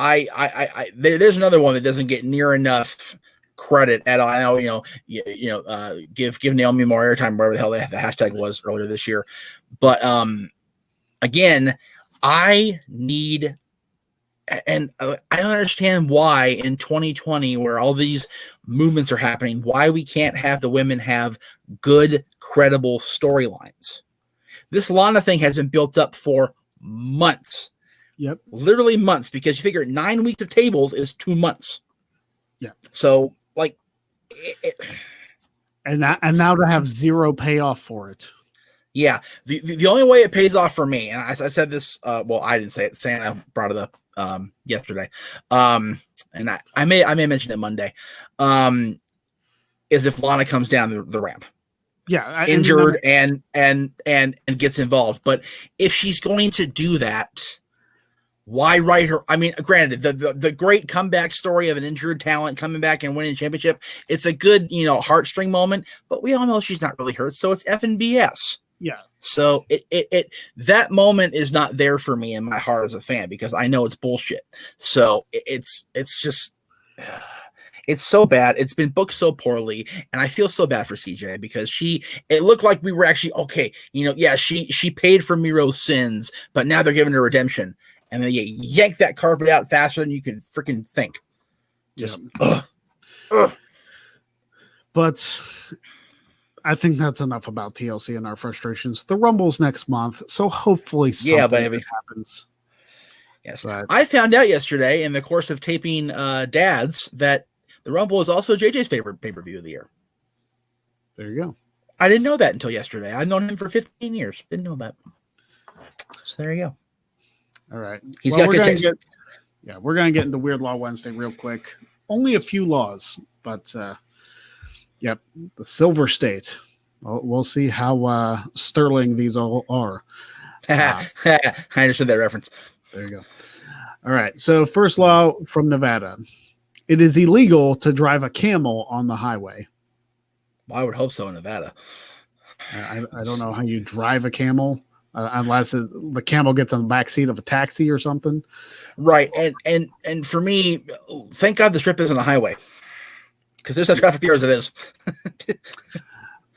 there's another one that doesn't get near enough credit at all. I know, give Naomi more airtime, whatever the hell the hashtag was earlier this year. But again, I need, and I don't understand why in 2020, where all these movements are happening, why we can't have the women have good, credible storylines. This Lana thing has been built up for months. Yep. Literally months, because you figure 9 weeks of tables is 2 months. Yeah. So, and now to have zero payoff for it. Yeah. The only way it pays off for me, and I said this, I didn't say it. Santa brought it up yesterday. And I may mention it Monday. Is if Lana comes down the ramp. Yeah, injured and gets involved. But if she's going to do that, why write her? I mean, granted, the great comeback story of an injured talent coming back and winning a championship, it's a good, heartstring moment, but we all know she's not really hurt, so it's effing BS. Yeah. So it that moment is not there for me in my heart as a fan, because I know it's bullshit. So it's just it's so bad. It's been booked so poorly, and I feel so bad for CJ, because it looked like we were actually okay. She paid for Miro's sins, but now they're giving her redemption, and then you yank that carpet out faster than you can freaking think. Just ugh. But I think that's enough about TLC and our frustrations. The Rumble's next month, so hopefully something happens. Yes, but I found out yesterday in the course of taping Dads that the Rumble is also JJ's favorite pay-per-view of the year. There you go. I didn't know that until yesterday. I've known him for 15 years. Didn't know that. So there you go. All right. He's got good taste. We're going to get into Weird Law Wednesday real quick. Only a few laws, but the Silver State. We'll see how sterling these all are. I understood that reference. There you go. All right. So first law from Nevada. It is illegal to drive a camel on the highway. Well, I would hope so in Nevada. I don't know how you drive a camel unless the camel gets on the back seat of a taxi or something. Right. And for me, thank God the strip isn't a highway, because there's no traffic here as it is.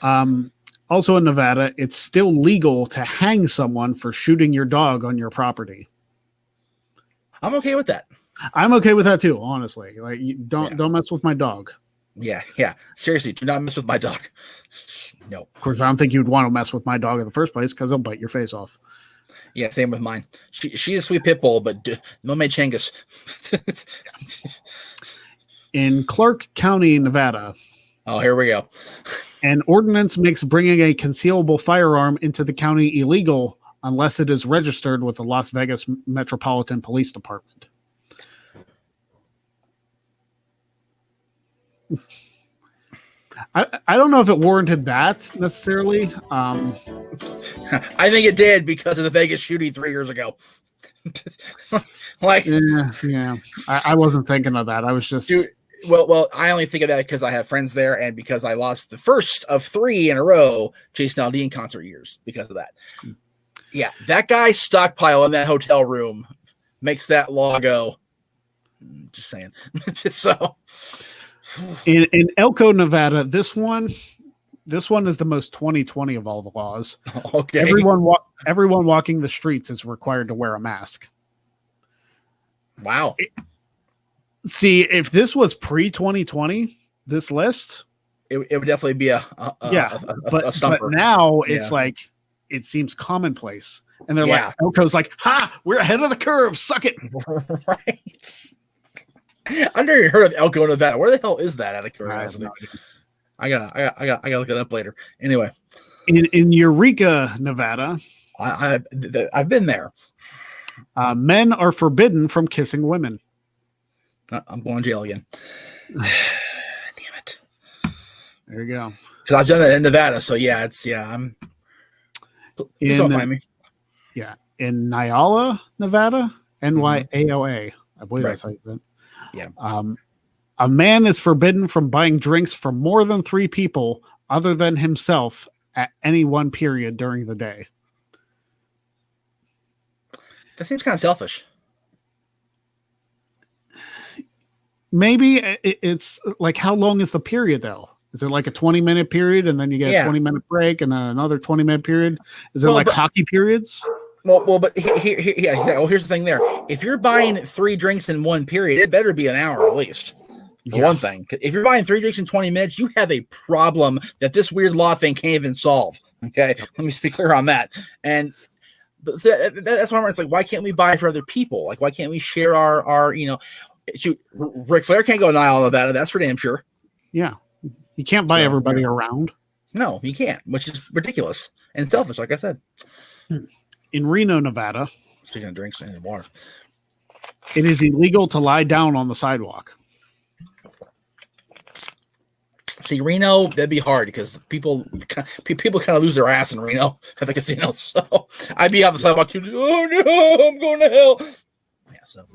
Also in Nevada, it's still legal to hang someone for shooting your dog on your property. I'm okay with that. I'm okay with that too, honestly. Like, don't mess with my dog. Yeah. Seriously, do not mess with my dog. No. Of course, I don't think you'd want to mess with my dog in the first place, because he'll bite your face off. Yeah, same with mine. She's a sweet pit bull, but no me changas. In Clark County, Nevada. Oh, here we go. An ordinance makes bringing a concealable firearm into the county illegal unless it is registered with the Las Vegas Metropolitan Police Department. I don't know if it warranted that necessarily. I think it did, because of the Vegas shooting 3 years ago. Yeah. I wasn't thinking of that. I was just... Dude, well, I only think of that because I have friends there, and because I lost the first of 3 in a row Jason Aldean concert years because of that. Yeah, that guy's stockpile in that hotel room makes that law go. Just saying. So, in Elko, Nevada, this one is the most 2020 of all the laws. Okay, everyone walking the streets is required to wear a mask. Wow. See, if this was pre-2020, this list, it would definitely be a stumper. But now it's like, it seems commonplace, and they're like, Elko's like, "Ha, we're ahead of the curve. Suck it." Right. I've never heard of Elko, Nevada. Where the hell is that, out of curiosity? I gotta look it up later. Anyway, in Eureka, Nevada, I've been there. Men are forbidden from kissing women. I'm going to jail again. Damn it! There you go. Because I've done that in Nevada, so I'm. Please don't find me. Yeah, in Nyala, Nevada, NYAOA. I believe that's how you said it. Yeah. A man is forbidden from buying drinks for more than 3 people other than himself at any one period during the day. That seems kind of selfish. Maybe it's like, how long is the period though? Is it like a 20-minute period and then you get a 20-minute break and then another 20-minute period? Is it like hockey periods? But here's the thing there. If you're buying 3 drinks in one period, it better be an hour at least. For one thing, if you're buying 3 drinks in 20 minutes, you have a problem that this weird law thing can't even solve. Okay, let me be clear on that. But that's why it's like, why can't we buy for other people? Like, why can't we share our Ric Flair can't go to Nile, Nevada. That's for damn sure. Yeah, you can't buy everybody around. No, you can't, which is ridiculous and selfish, like I said. In Reno, Nevada, speaking of drinks and water, it is illegal to lie down on the sidewalk. See, Reno, that'd be hard because people kind of lose their ass in Reno at the casinos. So I'd be on the sidewalk too. Oh no, I'm going to hell. Yeah. So.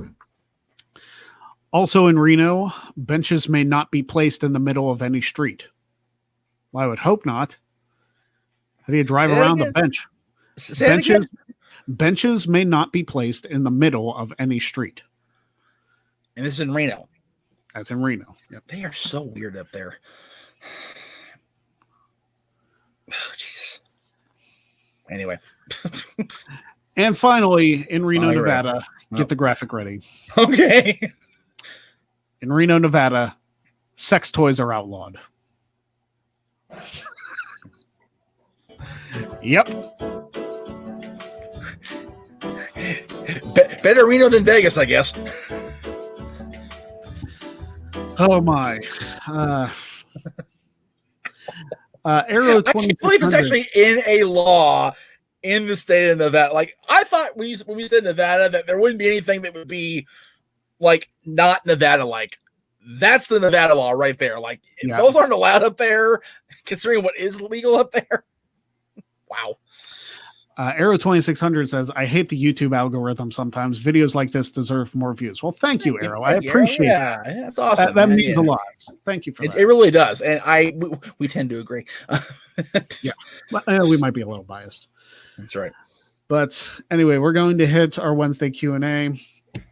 Also in Reno, benches may not be placed in the middle of any street. Well, I would hope not. How do you drive around the bench? Benches may not be placed in the middle of any street. And this is in Reno. That's in Reno. Yep. They are so weird up there. Oh, Jesus. Anyway. And finally, in Reno, Nevada, get the graphic ready. Okay. In Reno, Nevada, sex toys are outlawed. Yep. Better Reno than Vegas, I guess. Oh my. Arrow 2600. I can't believe it's actually in a law in the state of Nevada. Like, I thought when we said Nevada that there wouldn't be anything that would be like not Nevada like. That's the Nevada law right there. Like, if those aren't allowed up there, considering what is legal up there. Wow. Arrow 2600 says, I hate the YouTube algorithm sometimes. Videos like this deserve more views. Well, thank you, Arrow. I appreciate that. Yeah, that's awesome. That means a lot. Thank you for that. It really does. And we tend to agree. Yeah. We might be a little biased. That's right. But anyway, we're going to hit our Wednesday Q&A.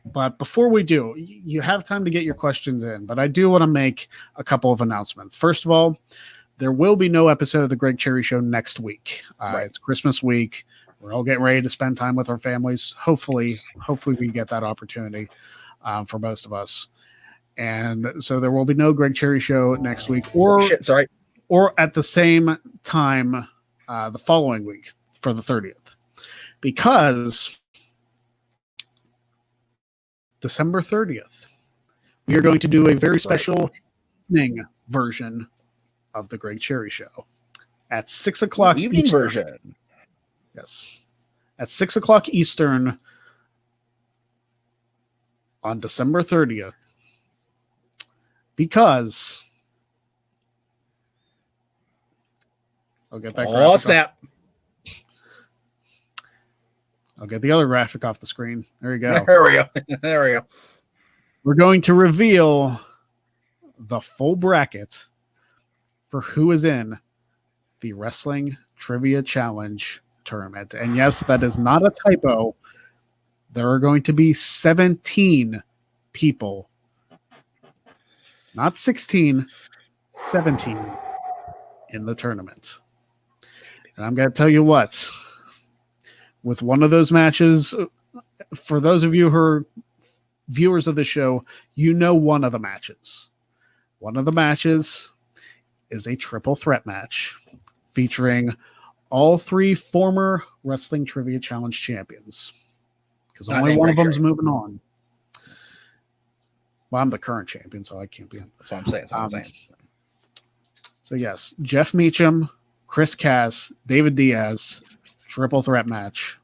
But before we do, you have time to get your questions in. But I do want to make a couple of announcements. First of all, there will be no episode of the Greg Cherry Show next week. It's Christmas week. We're all getting ready to spend time with our families. Hopefully we get that opportunity for most of us. And so there will be no Greg Cherry Show next week, or at the same time the following week for the 30th, because December 30th, we are going to do a very special evening version of the Greg Cherry Show at 6 o'clock evening Eastern. Version. Yes. At 6 o'clock Eastern on December 30th. Because I'll get that graphic. Snap. I'll get the other graphic off the screen. There you go. There we go. We're going to reveal the full bracket for who is in the Wrestling Trivia Challenge tournament. And yes, that is not a typo. There are going to be 17 people. Not 16, 17 in the tournament. And I'm going to tell you what, with one of those matches, for those of you who are viewers of the show, you know one of the matches. One of the matches is a triple threat match featuring all 3 former Wrestling Trivia Challenge champions. Because only one of them's moving on. Well, I'm the current champion, so I can't be on. That's what I'm saying. So yes, Jeff Meacham, Chris Cass, David Diaz, triple threat match.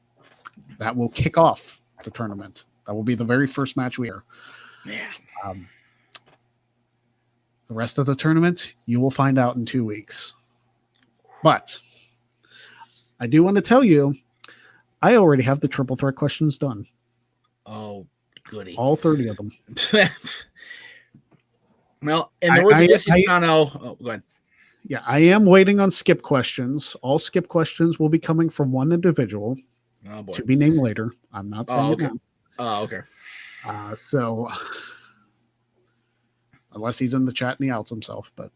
That will kick off the tournament. That will be the very first match we are. Yeah. The rest of the tournament, you will find out in 2 weeks. But I do want to tell you, I already have the triple threat questions done. Oh, goody. All 30 of them. Well, in the words of Jesse Spano, go ahead. Yeah, I am waiting on skip questions. All skip questions will be coming from one individual Oh boy. To be named later. I'm not saying Okay. it now. Oh, okay. So unless he's in the chat and he outs himself, but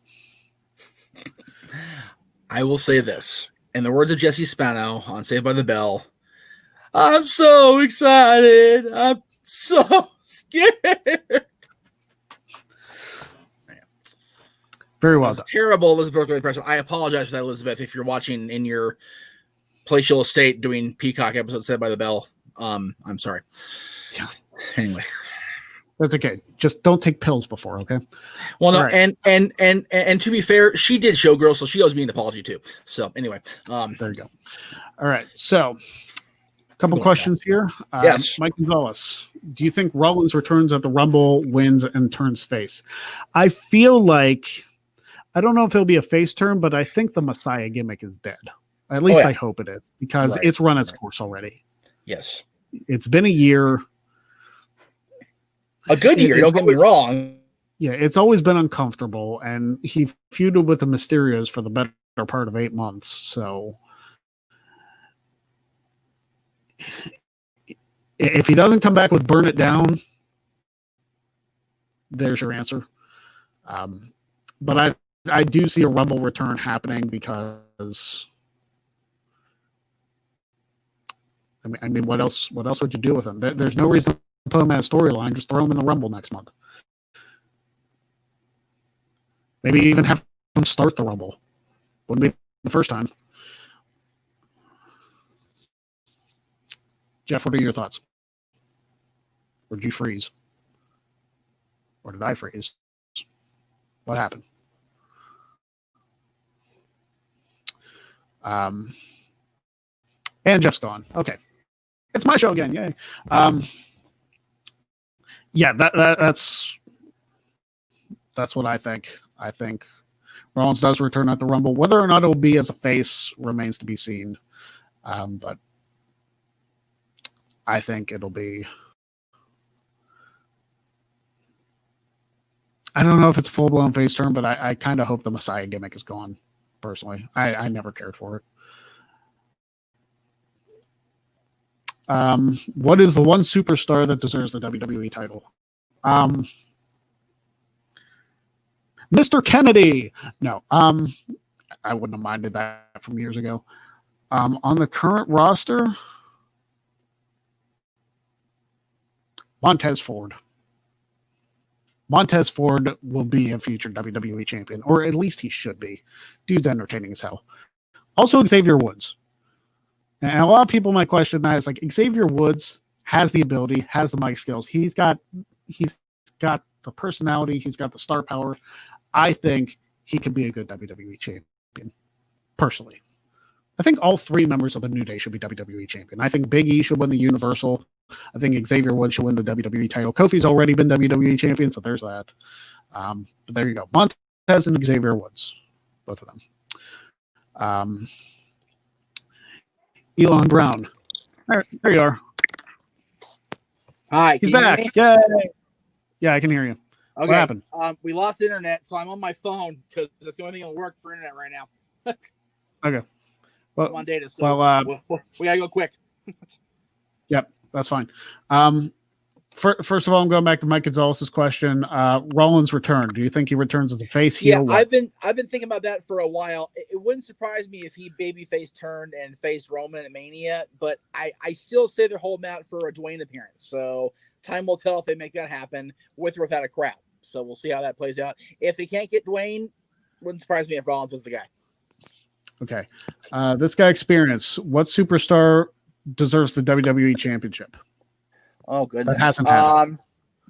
I will say this. In the words of Jesse Spano on Saved by the Bell, I'm so excited. I'm so scared. very well done. Terrible Elizabeth birthday impression. I apologize for that, Elizabeth, if you're watching in your palatial estate doing Peacock episode Saved by the Bell. I'm sorry. Yeah. Anyway. That's okay. Just don't take pills before, okay? Well, no, right. and to be fair, she did Showgirl, so she owes me an apology too. So anyway, there you go. All right, so a couple questions here. Yes, Mike Gonzalez, do you think Rollins returns at the Rumble, wins, and turns face? I feel like I don't know if it'll be a face turn, but I think the Messiah gimmick is dead. At least I hope it is because it's run its course already. Yes, it's been a year. A good year, don't get me wrong. Yeah, it's always been uncomfortable, and he feuded with the Mysterios for the better part of 8 months. So if he doesn't come back with Burn It Down, there's your answer. But I do see a Rumble return happening because I mean, what else would you do with him? There's no reason to put him as a storyline. Just throw him in the Rumble next month. Maybe even have him start the Rumble. Wouldn't be the first time. Jeff, what are your thoughts? Or did you freeze? Or did I freeze? What happened? And Jeff's gone. Okay. It's my show again. Yay. Yeah, that's what I think. I think Rollins does return at the Rumble. Whether or not it will be as a face remains to be seen. But I think it'll be. I don't know if it's a full-blown face turn, but I kind of hope the Messiah gimmick is gone, personally. I never cared for it. What is the one superstar that deserves the WWE title? Mr. Kennedy. No, I wouldn't have minded that from years ago. On the current roster, Montez Ford. Montez Ford will be a future WWE champion, or at least he should be. Dude's entertaining as hell. Also, Xavier Woods. And a lot of people might question that. It's like Xavier Woods has the ability, has the mic skills. He's got the personality. He's got the star power. I think he could be a good WWE champion, personally. I think all three members of the New Day should be WWE champion. I think Big E should win the Universal. I think Xavier Woods should win the WWE title. Kofi's already been WWE champion, so there's that. But there you go. Montez and Xavier Woods, both of them. Elon Brown. There you are. Hi. He's back. Yay. Yeah, I can hear you. Okay. What happened? We lost internet, so I'm on my phone because that's the only thing that'll work for internet right now. Okay. Well, I'm on data, so we gotta go quick. Yep, that's fine. First of all, I'm going back to Mike Gonzalez's question. Rollins' return. Do you think he returns as a face heel? Yeah, I've been thinking about that for a while. It wouldn't surprise me if he babyface turned and faced Roman at Mania, but I still say they're holding out for a Dwayne appearance. So time will tell if they make that happen with or without a crowd. So we'll see how that plays out. If they can't get Dwayne, wouldn't surprise me if Rollins was the guy. Okay. This guy experience. What superstar deserves the WWE championship? Oh, goodness. That hasn't had it.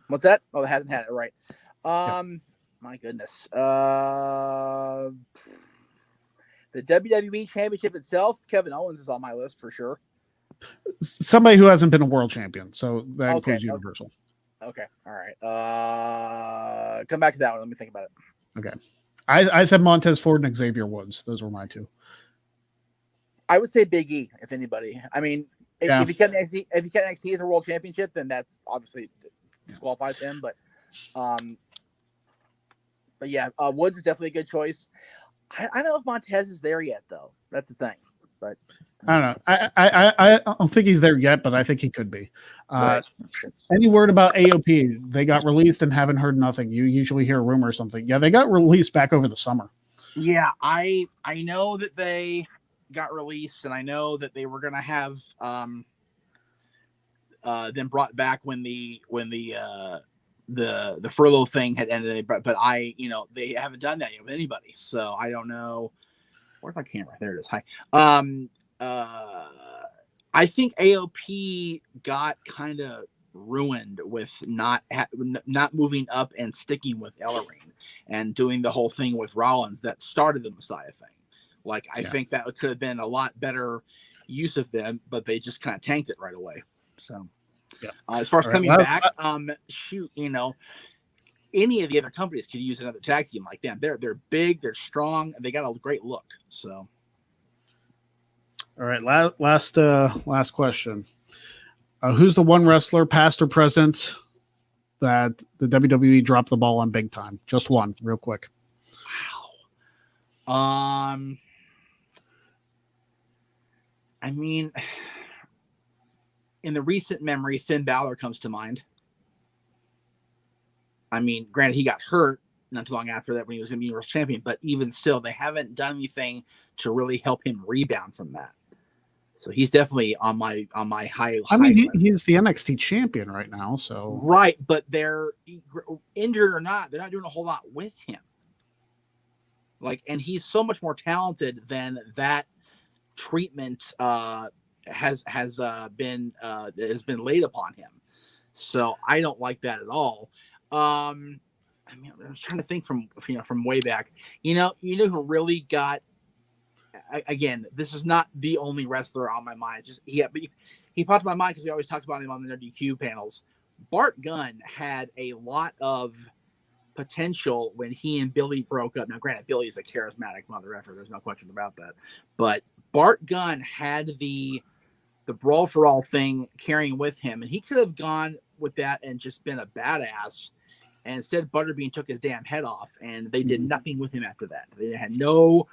What's that? Oh, that hasn't had it. Right. Yep. My goodness. The WWE championship itself, Kevin Owens is on my list for sure. Somebody who hasn't been a world champion. So that includes Universal. Okay. All right. Come back to that one. Let me think about it. Okay. I said Montez Ford and Xavier Woods. Those were my two. I would say Big E, if anybody. I mean, if you count NXT as a world championship, then that's obviously disqualifies him. But yeah, Woods is definitely a good choice. I don't know if Montez is there yet, though. That's the thing. but I don't know. I don't think he's there yet, but I think he could be. right. Any word about AOP? They got released and haven't heard nothing. You usually hear a rumor or something. Yeah, they got released back over the summer. Yeah, I know that they got released, and I know that they were going to have them brought back when the furlough thing had ended. But they haven't done that yet with anybody, so I don't know. Where's my camera? There it is. Hi. I think AOP got kind of ruined with not moving up and sticking with Ellering and doing the whole thing with Rollins that started the Messiah thing. Like, I think that could have been a lot better use of them, but they just kind of tanked it right away. So, as far as coming back, any of the other companies could use another tag team like them. They're big, they're strong, and they got a great look. So, all right, last question. Who's the one wrestler, past or present, that the WWE dropped the ball on big time? Just one, real quick. Wow. I mean, in the recent memory, Finn Balor comes to mind. I mean, granted, he got hurt not too long after that when he was going to be Universal Champion, but even still, they haven't done anything to really help him rebound from that. So he's definitely on my high. I mean, he's the NXT champion right now, so right. But they're injured or not, they're not doing a whole lot with him. Like, and he's so much more talented than that treatment has been laid upon him. So I don't like that at all. I mean, I was trying to think from way back. You know who really got. Again, this is not the only wrestler on my mind. Just but he popped in my mind because we always talked about him on the WQ panels. Bart Gunn had a lot of potential when he and Billy broke up. Now, granted, Billy is a charismatic mother effer. There's no question about that. But Bart Gunn had the Brawl for All thing carrying with him, and he could have gone with that and just been a badass. And instead, Butterbean took his damn head off, and they did nothing with him after that. They had no.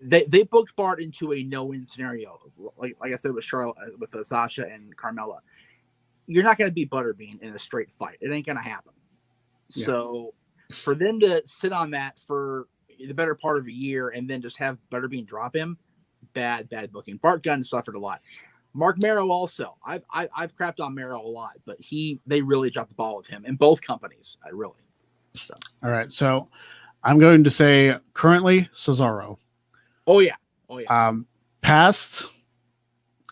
They booked Bart into a no-win scenario, like I said with Charlotte, with Sasha and Carmella. You're not going to beat Butterbean in a straight fight. It ain't going to happen. Yeah. So for them to sit on that for the better part of a year and then just have Butterbean drop him, bad booking. Bart Gunn suffered a lot. Mark Merrow also. I've crapped on Merrow a lot, but they really dropped the ball with him in both companies. So. All right, so I'm going to say currently Cesaro. Oh yeah. Past,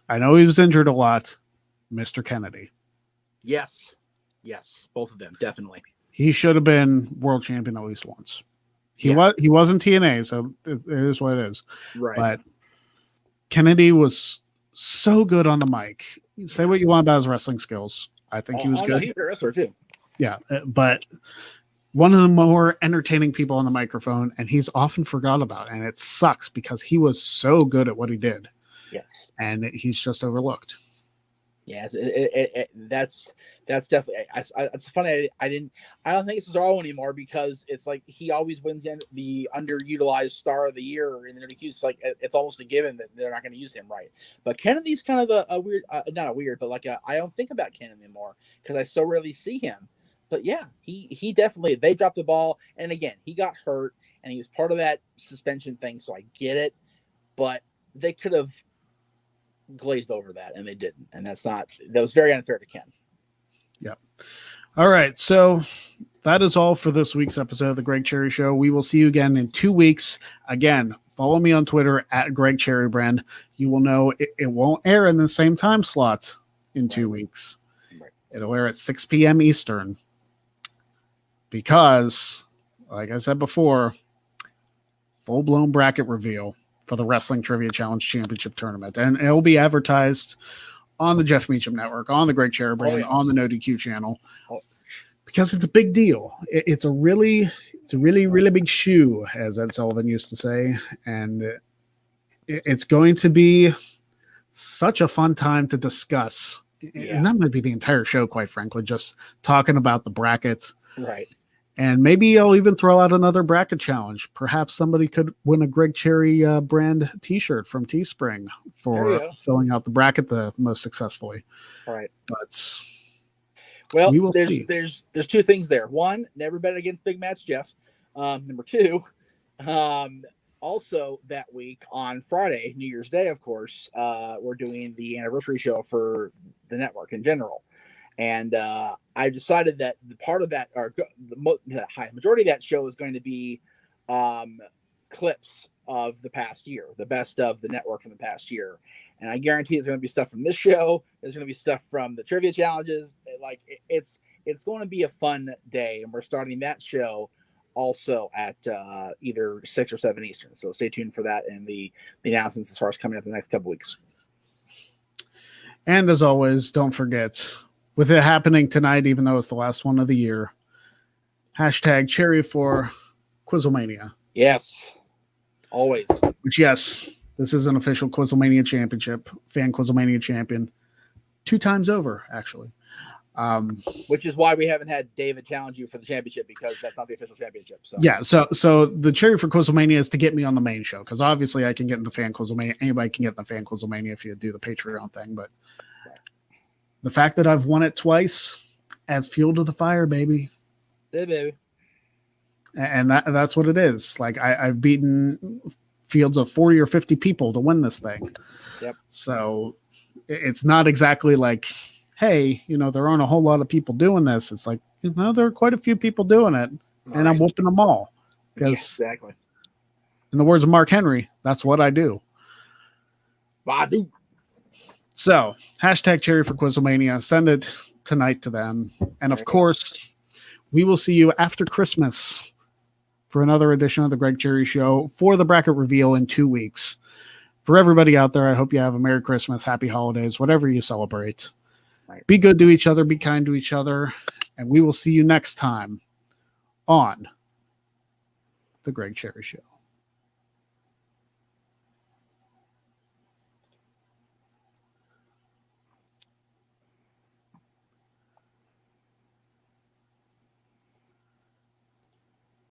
I know he was injured a lot. Mr. Kennedy. Yes, both of them definitely. He should have been world champion at least once. He wasn't TNA, so it is what it is. Right. But Kennedy was so good on the mic. Say what you want about his wrestling skills. I think he was good. He's a wrestler too. Yeah, but one of the more entertaining people on the microphone, and he's often forgot about, and it sucks because he was so good at what he did. Yes, and he's just overlooked. Yeah, that's definitely. It's funny. I don't think it's Cesaro anymore because it's like he always wins the underutilized Star of the Year in the WQ. It's like it's almost a given that they're not going to use him right. But Kennedy's kind of a weird, not a weird, but I don't think about Kennedy anymore because I so rarely see him. But yeah, he definitely, they dropped the ball. And again, he got hurt and he was part of that suspension thing. So I get it, but they could have glazed over that and they didn't. And that was very unfair to Ken. Yep. All right. So that is all for this week's episode of the Greg Cherry Show. We will see you again in 2 weeks. Again, follow me on Twitter at Greg Cherry Brand. You will know it won't air in the same time slot in 2 weeks. Right. It'll air at 6 p.m. Eastern. Because, like I said before, full-blown bracket reveal for the Wrestling Trivia Challenge Championship Tournament. And it will be advertised on the Jeff Meacham Network, on the Greg Cherry Brand, on the No DQ channel. Because it's a big deal. It's a really, really big shoe, as Ed Sullivan used to say. And it's going to be such a fun time to discuss. Yeah. And that might be the entire show, quite frankly, just talking about the brackets. Right. And maybe I'll even throw out another bracket challenge. Perhaps somebody could win a Greg Cherry brand T-shirt from Teespring for filling out the bracket the most successfully. All right. But well, we will there's see. there's two things there. One, never bet against Big Match Jeff. Number two, also that week on Friday, New Year's Day, of course, we're doing the anniversary show for the network in general. And I decided that the part of that, or the high majority of that show, is going to be clips of the past year, the best of the network from the past year. And I guarantee there's going to be stuff from this show. There's going to be stuff from the trivia challenges. Like it's going to be a fun day, and we're starting that show also at either 6 or 7 Eastern. So stay tuned for that and the announcements as far as coming up the next couple weeks. And as always, don't forget, with it happening tonight, even though it's the last one of the year, hashtag Cherry for Quizzlemania. Yes, always. Which, yes, this is an official Quizzlemania championship, fan Quizzlemania champion, 2 times over, actually. Which is why we haven't had David challenge you for the championship, because that's not the official championship. So yeah, so the Cherry for Quizzlemania is to get me on the main show, because obviously I can get in the fan Quizzlemania. Anybody can get in the fan Quizzlemania if you do the Patreon thing, but the fact that I've won it twice adds fuel to the fire, baby. Yeah, baby. And that's what it is. Like I've beaten fields of 40 or 50 people to win this thing. Yep. So it's not exactly like, hey, there aren't a whole lot of people doing this. It's like, there are quite a few people doing it, and I'm whooping them all. Because exactly. In the words of Mark Henry, that's what I do. I do. So, hashtag Cherry for Quizzlemania. Send it tonight to them. And of course, we will see you after Christmas for another edition of the Greg Cherry Show for the bracket reveal in 2 weeks. For everybody out there, I hope you have a Merry Christmas, Happy Holidays, whatever you celebrate. Right. Be good to each other, be kind to each other, and we will see you next time on the Greg Cherry Show.